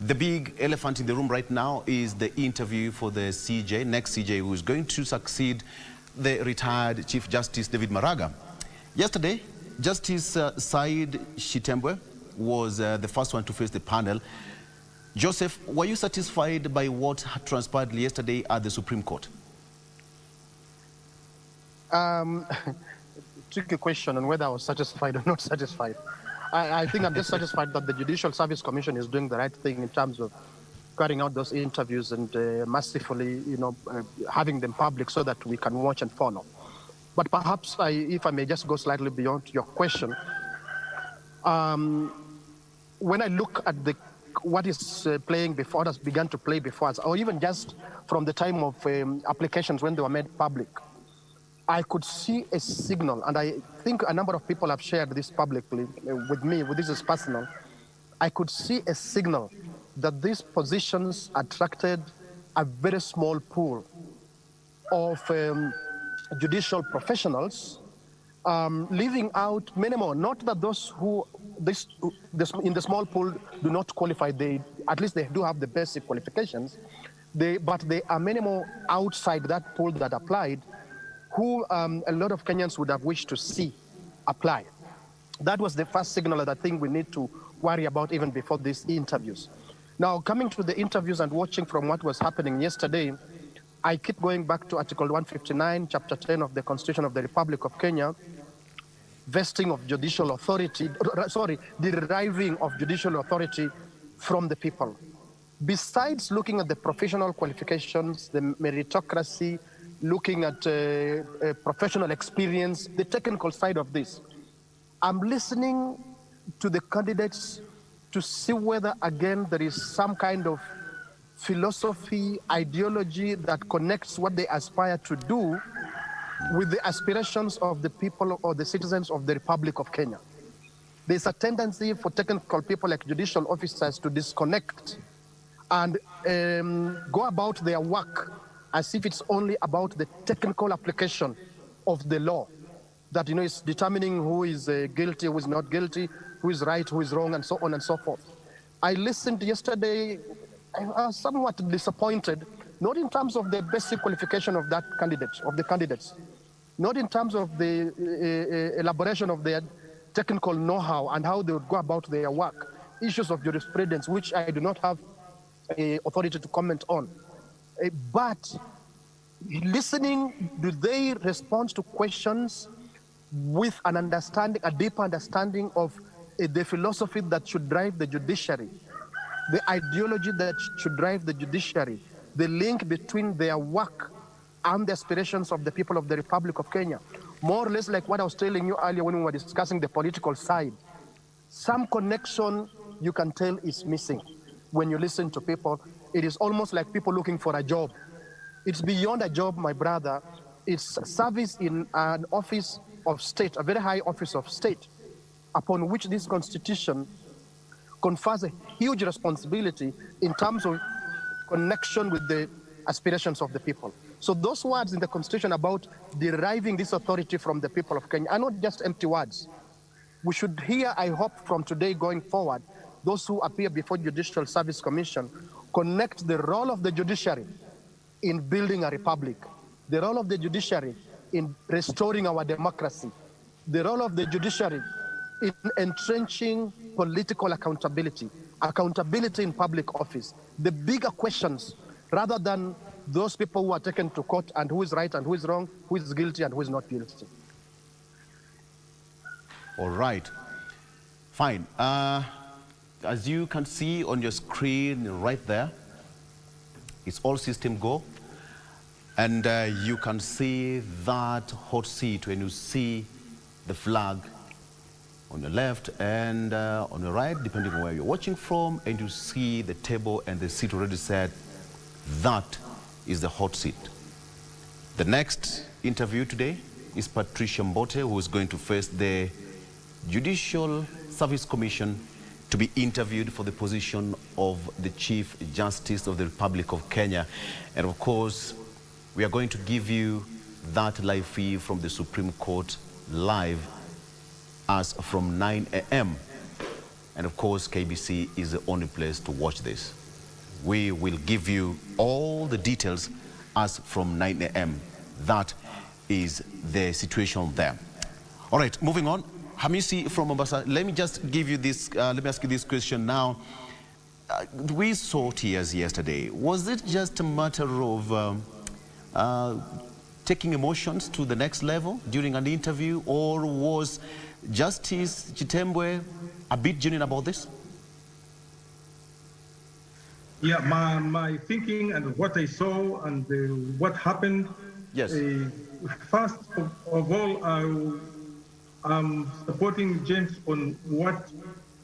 F: the big elephant in the room right now is the interview for the CJ, next CJ, who is going to succeed the retired Chief Justice David Maraga. Yesterday, Justice Said Shitembwe was the first one to face the panel. Joseph, were you satisfied by what transpired yesterday at the Supreme Court?
H: Tricky question on whether I was satisfied or not satisfied. I think I'm just satisfied that the Judicial Service Commission is doing the right thing in terms of carrying out those interviews and masterfully, having them public so that we can watch and follow. But perhaps, if I may just go slightly beyond your question, when I look at what is playing before us, began to play before us, or even just from the time of applications when they were made public, I could see a signal, and I think a number of people have shared this publicly with me, this is personal. I could see a signal that these positions attracted a very small pool of judicial professionals, leaving out many more. Not that those who in the small pool do not qualify, at least they do have the basic qualifications, but there are many more outside that pool that applied who a lot of Kenyans would have wished to see apply. That was the first signal that I think we need to worry about even before these interviews. Now, coming to the interviews and watching from what was happening yesterday, I keep going back to Article 159, Chapter 10 of the Constitution of the Republic of Kenya, vesting of judicial authority, deriving of judicial authority from the people. Besides looking at the professional qualifications, the meritocracy, looking at professional experience, the technical side of this, I'm listening to the candidates to see whether, again, there is some kind of philosophy, ideology that connects what they aspire to do with the aspirations of the people or the citizens of the Republic of Kenya. There's a tendency for technical people like judicial officers to disconnect and go about their work as if it's only about the technical application of the law, that is determining who is guilty, who is not guilty, who is right, who is wrong, and so on and so forth. I listened yesterday, I was somewhat disappointed, not in terms of the basic qualification of the candidates, not in terms of the elaboration of their technical know-how and how they would go about their work, issues of jurisprudence, which I do not have authority to comment on. But listening, do they respond to questions with an understanding, a deeper understanding of the philosophy that should drive the judiciary, the ideology that should drive the judiciary, the link between their work and the aspirations of the people of the Republic of Kenya? More or less like what I was telling you earlier when we were discussing the political side. Some connection you can tell is missing when you listen to people. It is almost like people looking for a job. It's beyond a job, my brother. It's service in an office of state, a very high office of state, upon which this constitution confers a huge responsibility in terms of connection with the aspirations of the people. So those words in the constitution about deriving this authority from the people of Kenya are not just empty words. We should hear, I hope, from today going forward, those who appear before Judicial Service Commission connect the role of the judiciary in building a republic, the role of the judiciary in restoring our democracy, the role of the judiciary in entrenching political accountability, accountability in public office, the bigger questions, rather than those people who are taken to court and who is right and who is wrong, who is guilty and who is not guilty.
F: All right. Fine. As you can see on your screen right there, it's all system go. And you can see that hot seat when you see the flag on your left and on your right, depending on where you're watching from, and you see the table and the seat already said, that is the hot seat. The next interview today is Patricia Mbote, who is going to face the Judicial Service Commission to be interviewed for the position of the Chief Justice of the Republic of Kenya. And of course, we are going to give you that live feed from the Supreme Court live as from 9 a.m. And of course, KBC is the only place to watch this. We will give you all the details as from 9 a.m. That is the situation there. All right, moving on. Hamisi from Mombasa, let me just give you this, let me ask you this question now. We saw tears yesterday. Was it just a matter of taking emotions to the next level during an interview, or was Justice Chitembwe a bit genuine about this?
G: Yeah, my thinking and what I saw and what happened.
F: Yes.
G: First of all, I'm supporting James on what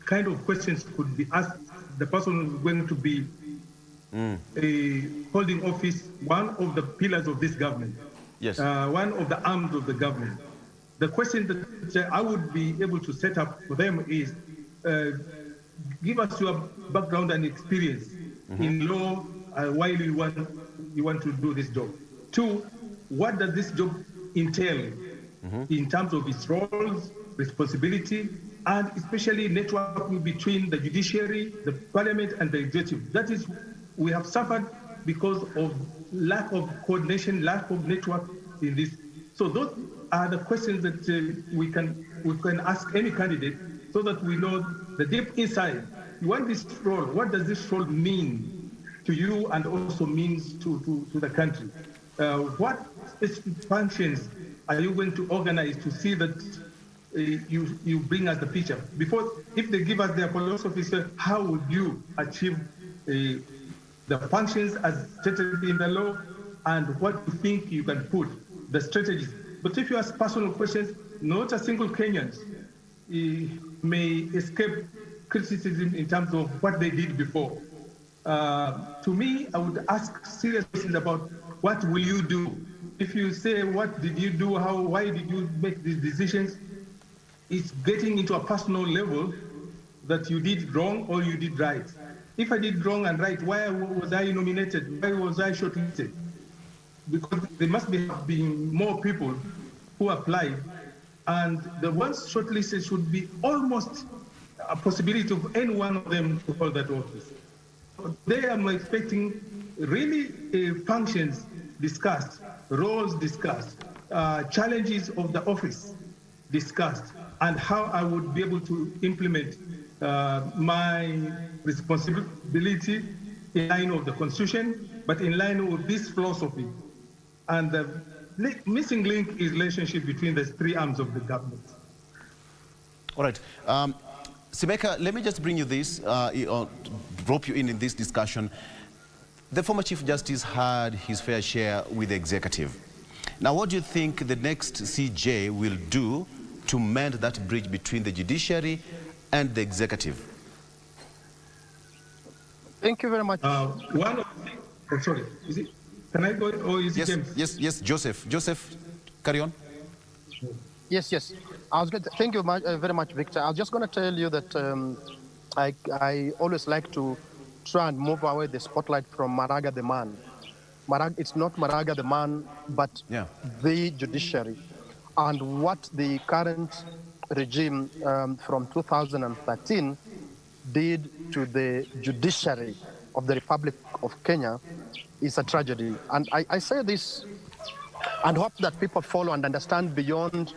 G: kind of questions could be asked the person who's going to be holding office, one of the pillars of this government.
F: Yes.
G: One of the arms of the government. The question that I would be able to set up for them is, give us your background and experience in law while you want to do this job. Two, what does this job entail in terms of its roles, responsibility, and especially networking between the judiciary, the parliament, and the executive. That is, we have suffered because of lack of coordination, lack of network in this. So those are the questions that we can ask any candidate, so that we know the deep inside. You want this role, what does this role mean to you and also means to the country? What specific functions are you going to organize to see that you bring us the picture? Before, if they give us their philosophy, how would you achieve the functions as stated in the law, and what you think you can put, the strategies. But if you ask personal questions, not a single Kenyan may escape criticism in terms of what they did before. To me, I would ask serious questions about what will you do? If you say, what did you do? Why did you make these decisions? It's getting into a personal level that you did wrong or you did right. If I did wrong and right, why was I nominated? Why was I shortlisted? Because there must be more people who applied, and the ones shortlisted should be almost a possibility of any one of them to hold that office. There I'm expecting really functions discussed, roles discussed, challenges of the office discussed, and how I would be able to implement my responsibility in line of the Constitution, but in line with this philosophy. And the missing link is relationship between the three arms of the government.
F: All right. Simeka, let me just bring you this, drop you in this discussion. The former Chief Justice had his fair share with the executive. Now, what do you think the next CJ will do to mend that bridge between the judiciary and the executive?
H: Thank you very much.
G: One of the, sorry, is it? Can I go, or is it James?
F: Yes, Joseph. Joseph, carry on.
H: Yes. I was going to, thank you very much, Victor. I was just going to tell you that I always like to try and move away the spotlight from Maraga the man. It's not Maraga the man, but the judiciary. And what the current regime from 2013 did to the judiciary of the Republic of Kenya is a tragedy. And I say this and hope that people follow and understand beyond,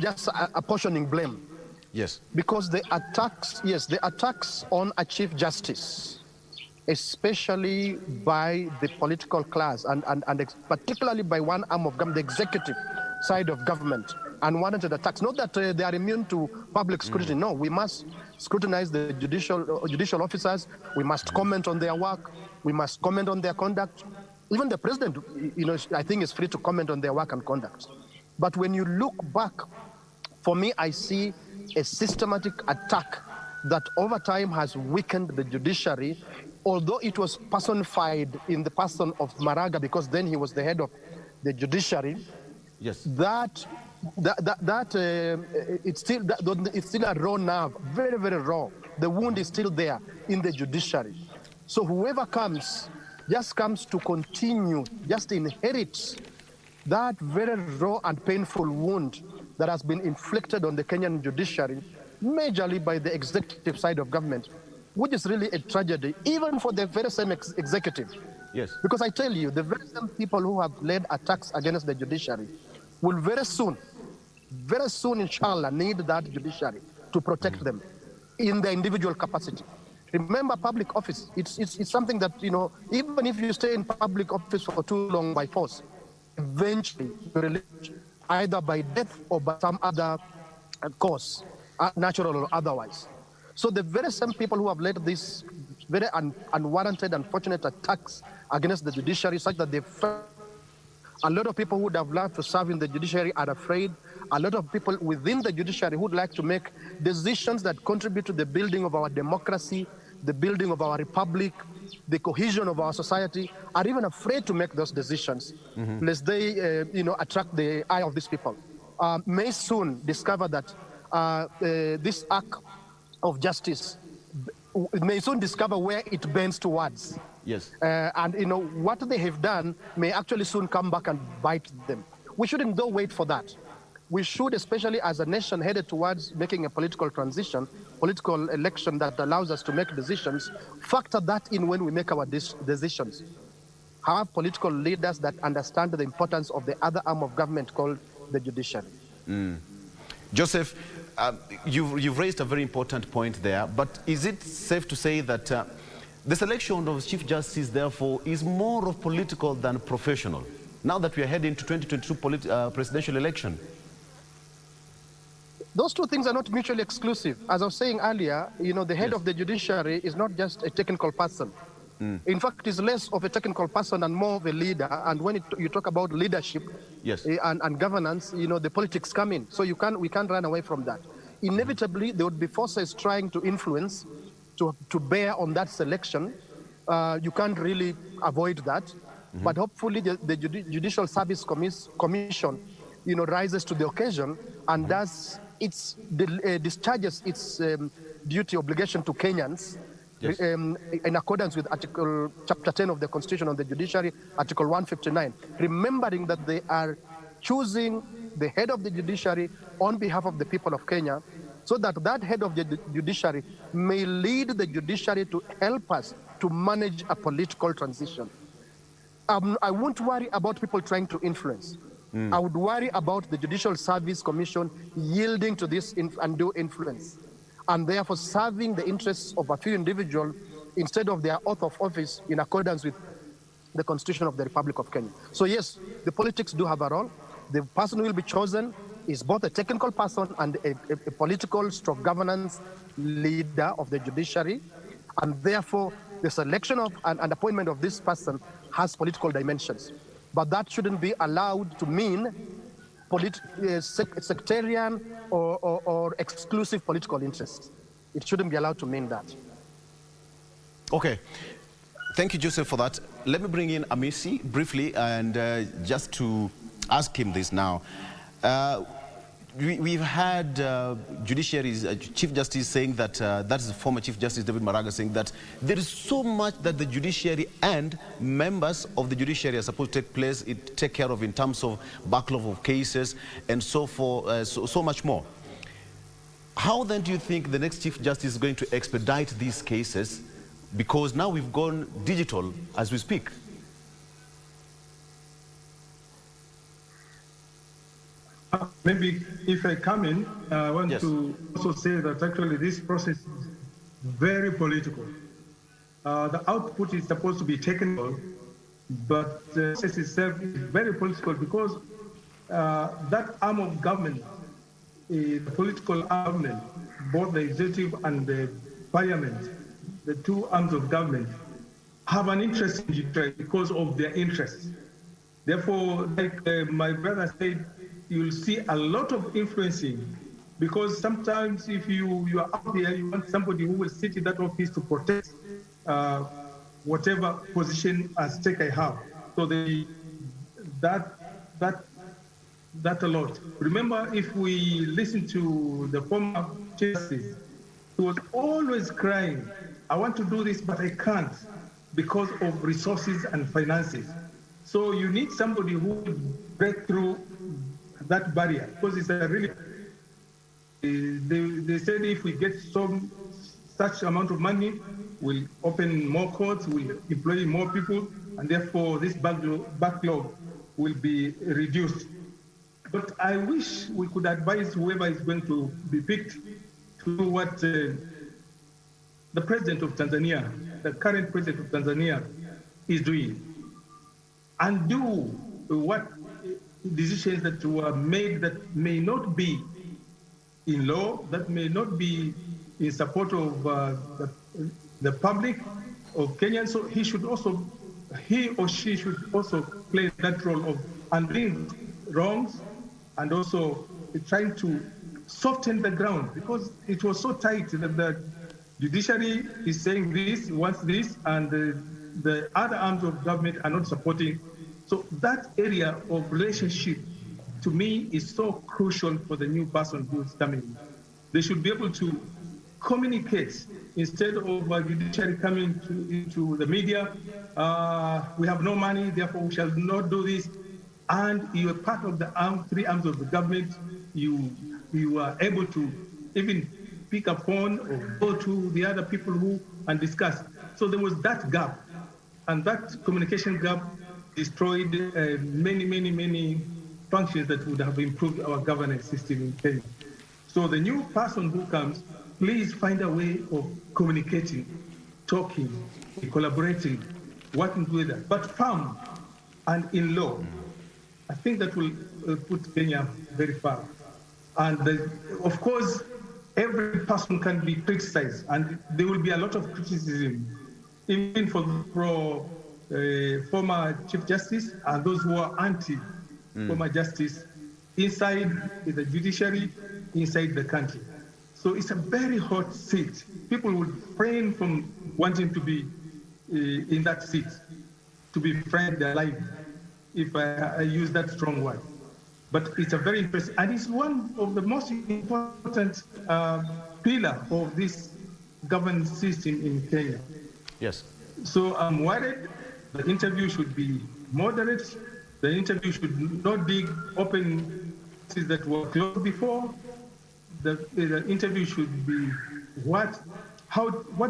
H: just apportioning blame.
F: Yes.
H: Because the attacks on a Chief Justice, especially by the political class and particularly by one arm of government, the executive side of government, unwarranted attacks. Not that they are immune to public scrutiny. No, we must scrutinize the judicial officers. We must comment on their work. We must comment on their conduct. Even the president, I think is free to comment on their work and conduct. But when you look back, for me, I see a systematic attack that over time has weakened the judiciary, although it was personified in the person of Maraga, because then he was the head of the judiciary.
F: Yes.
H: It's still a raw nerve, very, very raw. The wound is still there in the judiciary. So whoever comes just comes to continue, just inherits that very raw and painful wound that has been inflicted on the Kenyan judiciary, majorly by the executive side of government, which is really a tragedy, even for the very same executive.
F: Yes.
H: Because I tell you, the very same people who have led attacks against the judiciary will very soon, inshallah, need that judiciary to protect them in their individual capacity. Remember, public office, it's something that, even if you stay in public office for too long by force, eventually you're released either by death or by some other cause, natural or otherwise. So the very same people who have led these very unwarranted, unfortunate attacks against the judiciary, such that a lot of people who would have loved to serve in the judiciary are afraid. A lot of people within the judiciary who would like to make decisions that contribute to the building of our democracy, the building of our republic, the cohesion of our society, are even afraid to make those decisions, lest they, attract the eye of these people. May soon discover that this act of justice may soon discover where it bends towards.
F: Yes.
H: And what they have done may actually soon come back and bite them. We shouldn't though wait for that. We should, especially as a nation headed towards making a political transition, political election that allows us to make decisions, factor that in when we make our decisions. Have political leaders that understand the importance of the other arm of government called the judiciary.
F: Joseph, you've raised a very important point there, but is it safe to say that the selection of Chief Justice, therefore, is more of political than professional, now that we are heading to 2022 presidential election?
H: Those two things are not mutually exclusive. As I was saying earlier, the head of the judiciary is not just a technical person. In fact, it's less of a technical person and more of a leader. And when you talk about leadership and governance, the politics come in. So we can't run away from that. Inevitably, there would be forces trying to influence, to bear on that selection. You can't really avoid that. But hopefully the Judicial Service Commission, rises to the occasion and discharges its duty, obligation to Kenyans in accordance with Chapter 10 of the Constitution on the Judiciary, Article 159, remembering that they are choosing the head of the judiciary on behalf of the people of Kenya, so that that head of the judiciary may lead the judiciary to help us to manage a political transition. I won't worry about people trying to influence. I would worry about the Judicial Service Commission yielding to this undue influence, and therefore serving the interests of a few individuals instead of their oath of office in accordance with the Constitution of the Republic of Kenya. So yes, the politics do have a role. The person who will be chosen is both a technical person and a political stroke governance leader of the judiciary, and therefore the selection of and appointment of this person has political dimensions. But that shouldn't be allowed to mean sectarian or exclusive political interests. It shouldn't be allowed to mean that.
F: Okay. Thank you, Joseph, for that. Let me bring in Amisi briefly, and just to ask him this now. We've had judiciary's Chief Justice saying that, that is the former Chief Justice David Maraga saying that there is so much that the judiciary and members of the judiciary are supposed to take care of in terms of backlog of cases and so forth, so much more. How then do you think the next Chief Justice is going to expedite these cases? Because now we've gone digital as we speak.
G: Maybe if I come in, I want to also say that actually this process is very political. The output is supposed to be technical, but the process itself is very political because that arm of government, the political government, both the executive and the parliament, the two arms of government, have an interest in judiciary because of their interests. Therefore, like my brother said, you'll see a lot of influencing, because sometimes if you are out there, you want somebody who will sit in that office to protect whatever position at stake I have. So that a lot. Remember, if we listen to the former justice, he was always crying, I want to do this, but I can't because of resources and finances. So you need somebody who will break through that barrier, because it's a really, they said if we get such amount of money, we'll open more courts, we'll employ more people, and therefore this backlog will be reduced. But I wish we could advise whoever is going to be picked to do what the president of Tanzania, the current president of Tanzania, is doing, and do what decisions that were made that may not be in law, that may not be in support of the public of Kenya. So he or she should also play that role of undoing wrongs and also trying to soften the ground, because it was so tight that the judiciary is saying this, wants this, and the other arms of government are not supporting. So that area of relationship, to me, is so crucial for the new person who is coming in. They should be able to communicate instead of judiciary coming into the media. We have no money, therefore we shall not do this. And you are part of the three arms of the government. You are able to even pick up phone or go to the other people and discuss. So there was that gap, and that communication gap destroyed many functions that would have improved our governance system in Kenya. So the new person who comes, please find a way of communicating, talking, collaborating, working together, but firm and in law. I think that will put Kenya very far. And of course, every person can be criticized, and there will be a lot of criticism, even for former Chief Justice and those who are anti-former justice inside the judiciary, inside the country. So it's a very hot seat. People would refrain from wanting to be in that seat, to be friend their life, if I use that strong word. But it's a very interesting, and it's one of the most important pillar of this governance system in Kenya.
F: Yes.
G: So I'm worried. The interview should be moderate. The interview should not dig open places that were closed before. The interview should be what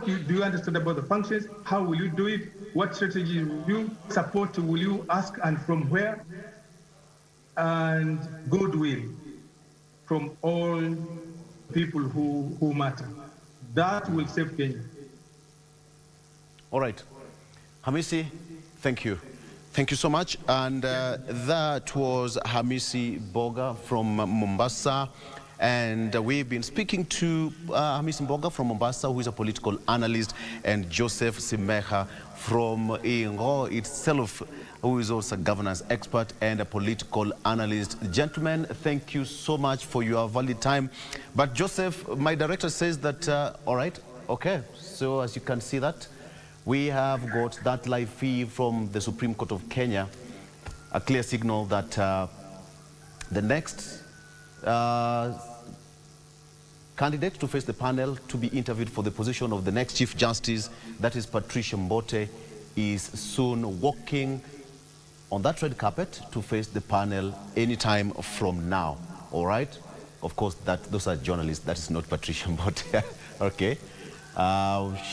G: do you understand about the functions? How will you do it? What strategy will you support? Will you ask, and from where? And goodwill from all people who matter. That will save Kenya.
F: All right. Hamisi, thank you. Thank you so much. And that was Hamisi Boga from Mombasa. And we've been speaking to Hamisi Boga from Mombasa, who is a political analyst, and Joseph Simeha from Ingo itself, who is also a governance expert and a political analyst. Gentlemen, thank you so much for your valid time. But Joseph, my director says that, all right, okay. So as you can see that, we have got that live feed from the Supreme Court of Kenya, a clear signal that the next candidate to face the panel to be interviewed for the position of the next Chief Justice, that is Patricia Mbote, is soon walking on that red carpet to face the panel anytime from now. All right? Of course, those are journalists. That is not Patricia Mbote. Okay.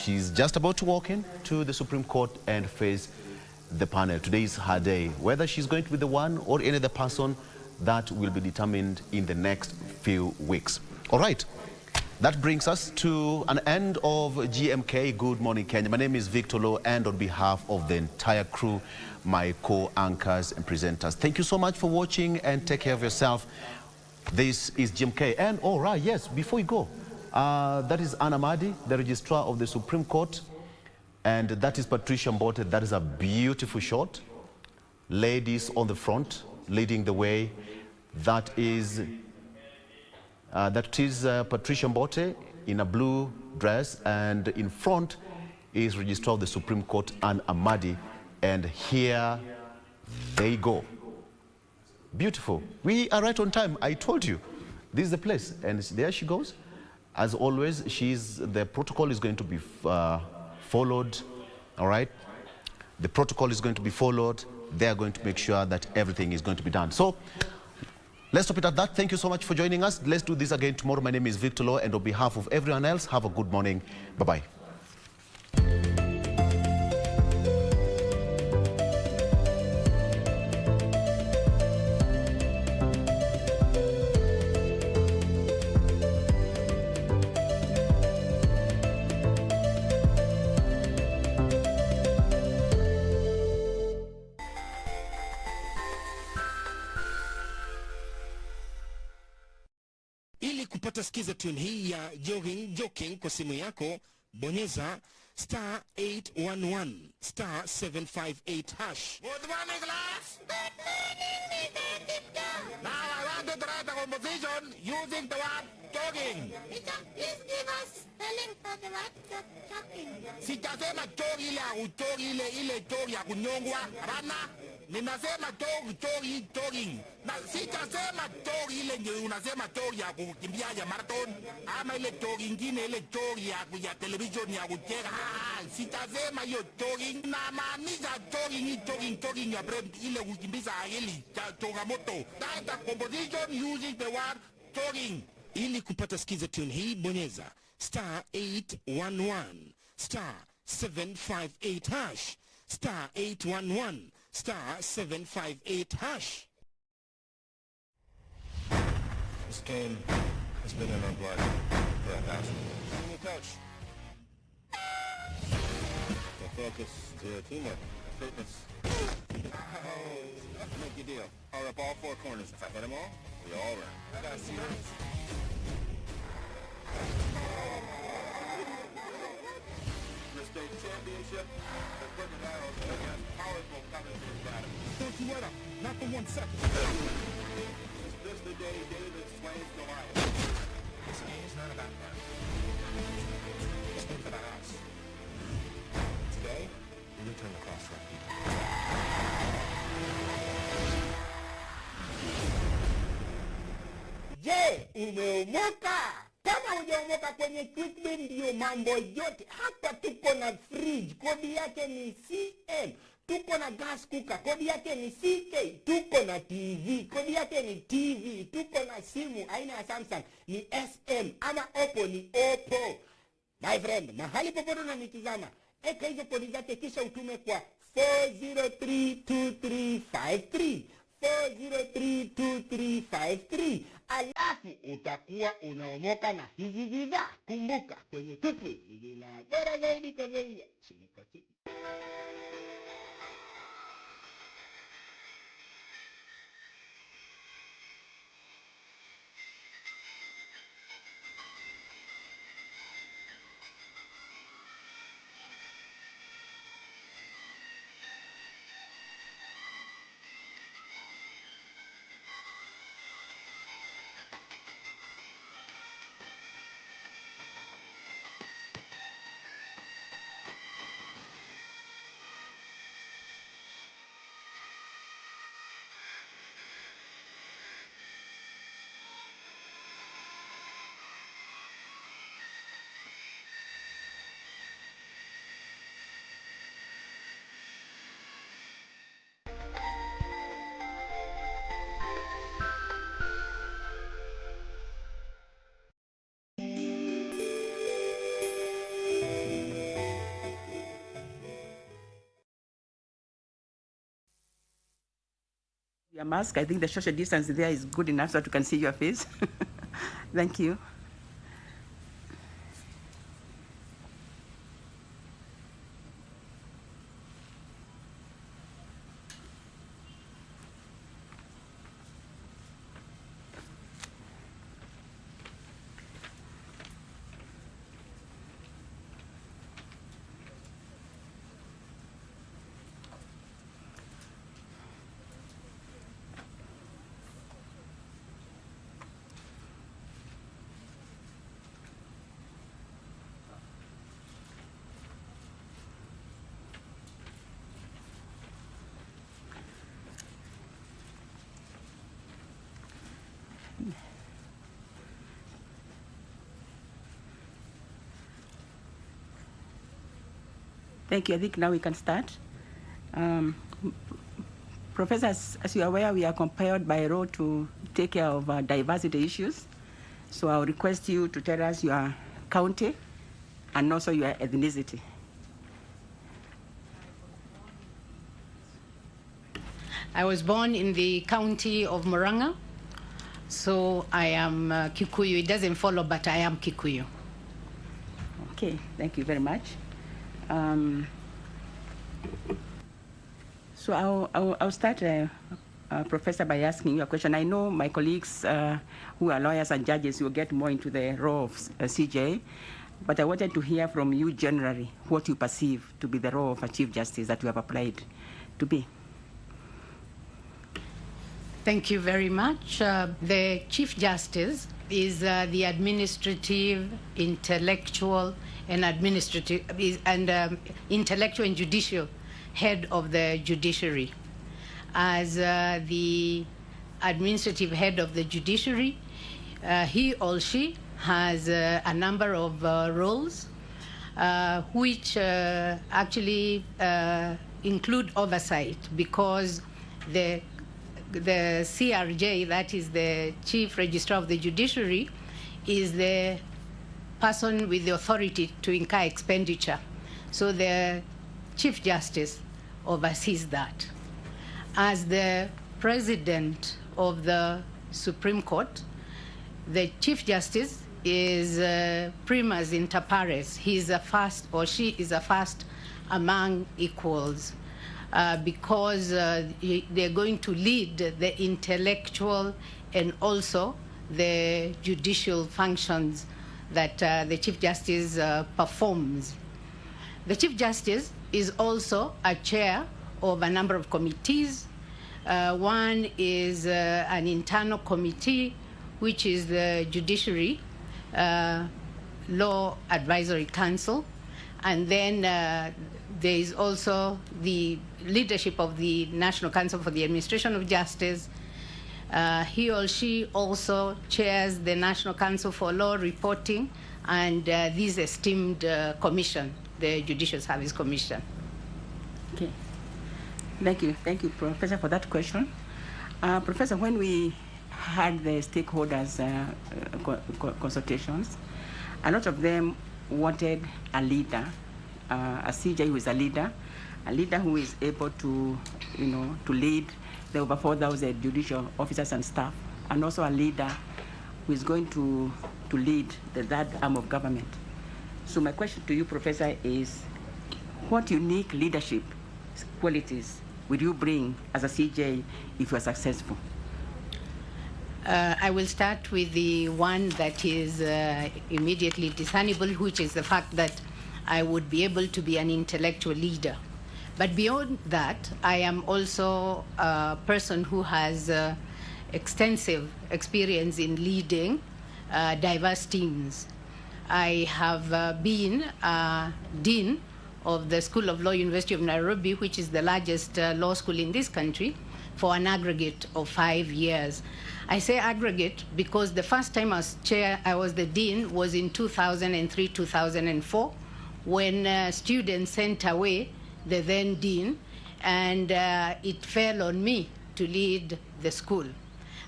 F: She's just about to walk in to the Supreme Court and face the panel. Today is her day. Whether she's going to be the one or any other person, that will be determined in the next few weeks. All right. That brings us to an end of GMK Good Morning Kenya. My name is Victor Lowe, and on behalf of the entire crew, my co-anchors and presenters, thank you so much for watching, and take care of yourself. This is GMK. And all right, yes, before we go, that is Anna Madi, the Registrar of the Supreme Court. And that is Patricia Mbote. That is a beautiful shot. Ladies on the front, leading the way. That is Patricia Mbote in a blue dress, and in front is Registrar of the Supreme Court, Anne Amadi, and here they go. Beautiful. We are right on time. I told you, this is the place, and there she goes. As always, the protocol is going to be followed, all right? The protocol is going to be followed. They are going to make sure that everything is going to be done. So, let's stop it at that. Thank you so much for joining us. Let's do this again tomorrow. My name is Victor Law, and on behalf of everyone else, have a good morning. Bye-bye.
C: Ili kupata skiza tune hii ya joking kwa simu yako, bonyeza *811 *758 hash. Good morning, class. Good morning, Mr. Victor. Now I want to write a composition using the word jogging. Teacher, please give us spelling for the word jogging. Sitasema jogi ile ujogi ile jogi ya kunyongwa. Hapana. Ninasema jogging. Na sitasema jogi ile ndio unasema jogi ya kukimbia ya marathon ama ile jogi nyingine ile jogi ya television ya kucheka. Sitasema hiyo jogging, na maanisha jogging ya brain ile kukimbiza akili cha changamoto. That's a composition using the word jogging. Ili kupata skiza tune hii, bonyeza *811 *758 hash *811 *758 hash.
D: This game has been in our blood for a thousand years. Coach. The focus, the teamwork, fitness. Make your deal. Power up all four corners. If I hit them all, we all run. I got serious. The state championship, the quicker battles against powerful competitors battle.
C: Don't you let up, not for 1 second.
D: Is this the day David slays Goliath?
C: This game is not about that. It's about us.
D: Today, we return the cross to our people.
C: Je, umeomoka? Kama hujaomoka kwenye Quickbit ndio mambo yote. Hapa tuko na fridge, kodi yake ni CM. Tuko na gas cooker, kodi yake ni CK. Tuko na TV, kodi yake ni TV. Tuko na simu aina ya Samsung ni SM, ama Oppo ni Oppo. My friend, mahali popote unanitazama, eka hizo kodi zake kisha utume kwa 4032353. 4032353. Alafu utakuwa unaomoka na hizi bidhaa. Kumbuka, kwenye Quickbit ni la bora zaidi kwa bei ya chini kwa chini.
I: Your mask, I think the social distance there is good enough so that you can see your face. Thank you. Thank you. I think now we can start. Professors, as you are aware, we are compelled by law to take care of diversity issues. So I'll request you to tell us your county and also your ethnicity.
J: I was born in the county of Murang'a, so I am Kikuyu. It doesn't follow, but I am Kikuyu.
I: Okay, thank you very much. So I'll start, Professor, by asking you a question. I know my colleagues who are lawyers and judges will get more into the role of CJ, but I wanted to hear from you generally what you perceive to be the role of a Chief Justice that you have applied to be.
J: Thank you very much. The Chief Justice is the administrative, intellectual, and intellectual and judicial head of the judiciary. As the administrative head of the judiciary, he or she has a number of roles, which actually include oversight, because the CRJ, that is the Chief Registrar of the Judiciary, is the person with the authority to incur expenditure. So the Chief Justice oversees that. As the President of the Supreme Court, the Chief Justice is primus inter pares. He is a first, or she is a first among equals. Because they're going to lead the intellectual and also the judicial functions that the Chief Justice performs. The Chief Justice is also a chair of a number of committees. One is an internal committee, which is the Judiciary Law Advisory Council. And then there is also the leadership of the National Council for the Administration of Justice. He or she also chairs the National Council for Law Reporting and this esteemed commission, the Judicial Service Commission.
I: Okay. Thank you, Professor, for that question. Professor, when we had the stakeholders consultations, a lot of them wanted a leader, a CJ who is a leader who is able to, to lead the over 4,000 judicial officers and staff, and also a leader who is going to lead the third arm of government. So my question to you, Professor, is what unique leadership qualities will you bring as a CJ if you are successful?
J: I will start with the one that is immediately discernible, which is the fact that I would be able to be an intellectual leader. But beyond that, I am also a person who has extensive experience in leading diverse teams. I have been Dean of the School of Law, University of Nairobi, which is the largest law school in this country, for an aggregate of 5 years. I say aggregate because the first time I was the dean was in 2003, 2004, when students sent away the then dean, and it fell on me to lead the school.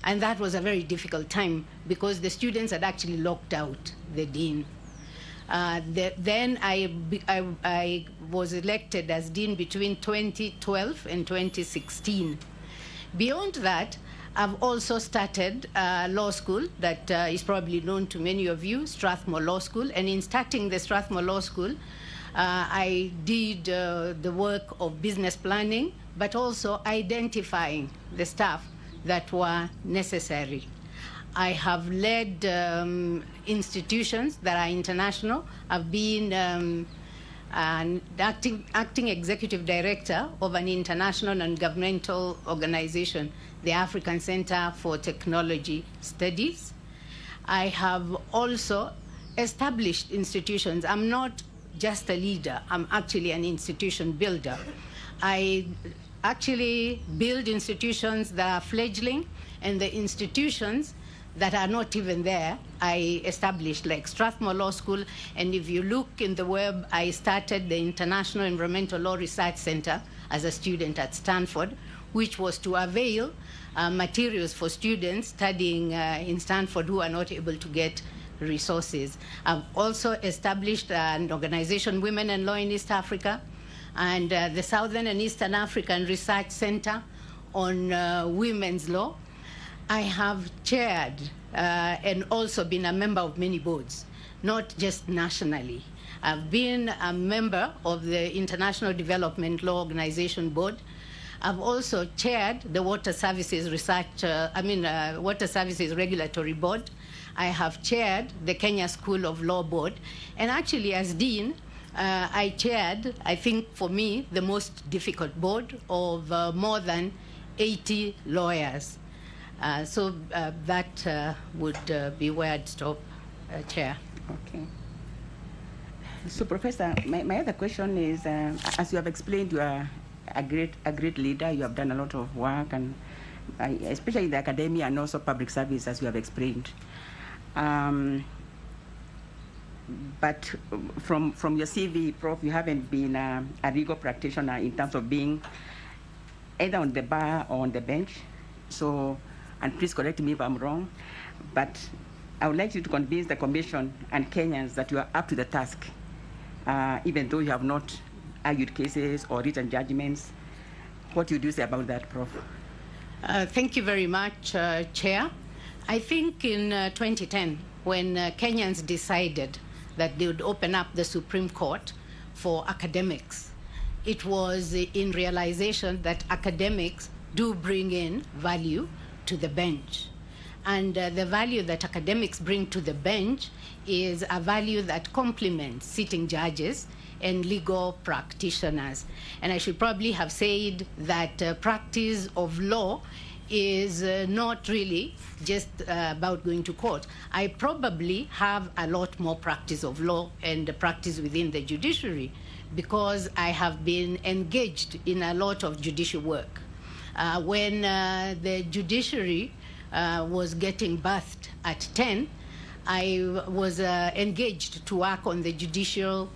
J: And that was a very difficult time because the students had actually locked out the dean. Then I was elected as dean between 2012 and 2016. Beyond that, I've also started a law school that is probably known to many of you, Strathmore Law School. And in starting the Strathmore Law School, I did the work of business planning, but also identifying the staff that were necessary. I have led institutions that are international. I've been an acting executive director of an international non-governmental organization, the African Center for Technology Studies. I have also established institutions. I'm not just a leader, I'm actually an institution builder. I actually build institutions that are fledgling, and the institutions that are not even there, I established, like Strathmore Law School. And if you look in the web, I started the International Environmental Law Research Center as a student at Stanford, which was to avail materials for students studying in Stanford who are not able to get resources. I've also established an organization, Women and Law in East Africa, and the Southern and Eastern African Research Center on women's law. I have chaired and also been a member of many boards, not just nationally. I've been a member of the International Development Law Organization Board. I've also chaired the Water Services Water Services Regulatory Board. I have chaired the Kenya School of Law Board. And actually, as Dean, I chaired, I think for me, the most difficult board of more than 80 lawyers. So that would be where I'd stop, Chair.
I: Okay. So, Professor, my other question is, as you have explained, you are a great leader. You have done a lot of work, and especially in the academia and also public service, as you have explained. But from your CV, Prof, you haven't been a legal practitioner in terms of being either on the bar or on the bench. So, and please correct me if I'm wrong, but I would like you to convince the Commission and Kenyans that you are up to the task, even though you have not argued cases or written judgments. What would you say about that, Prof?
J: Thank you very much, Chair. I think in 2010, when Kenyans decided that they would open up the Supreme Court for academics, it was in realization that academics do bring in value to the bench. And the value that academics bring to the bench is a value that complements sitting judges and legal practitioners. And I should probably have said that practice of law is not really just about going to court. I probably have a lot more practice of law and practice within the judiciary because I have been engaged in a lot of judicial work. When the judiciary was getting birthed at 10, I was engaged to work on the judicial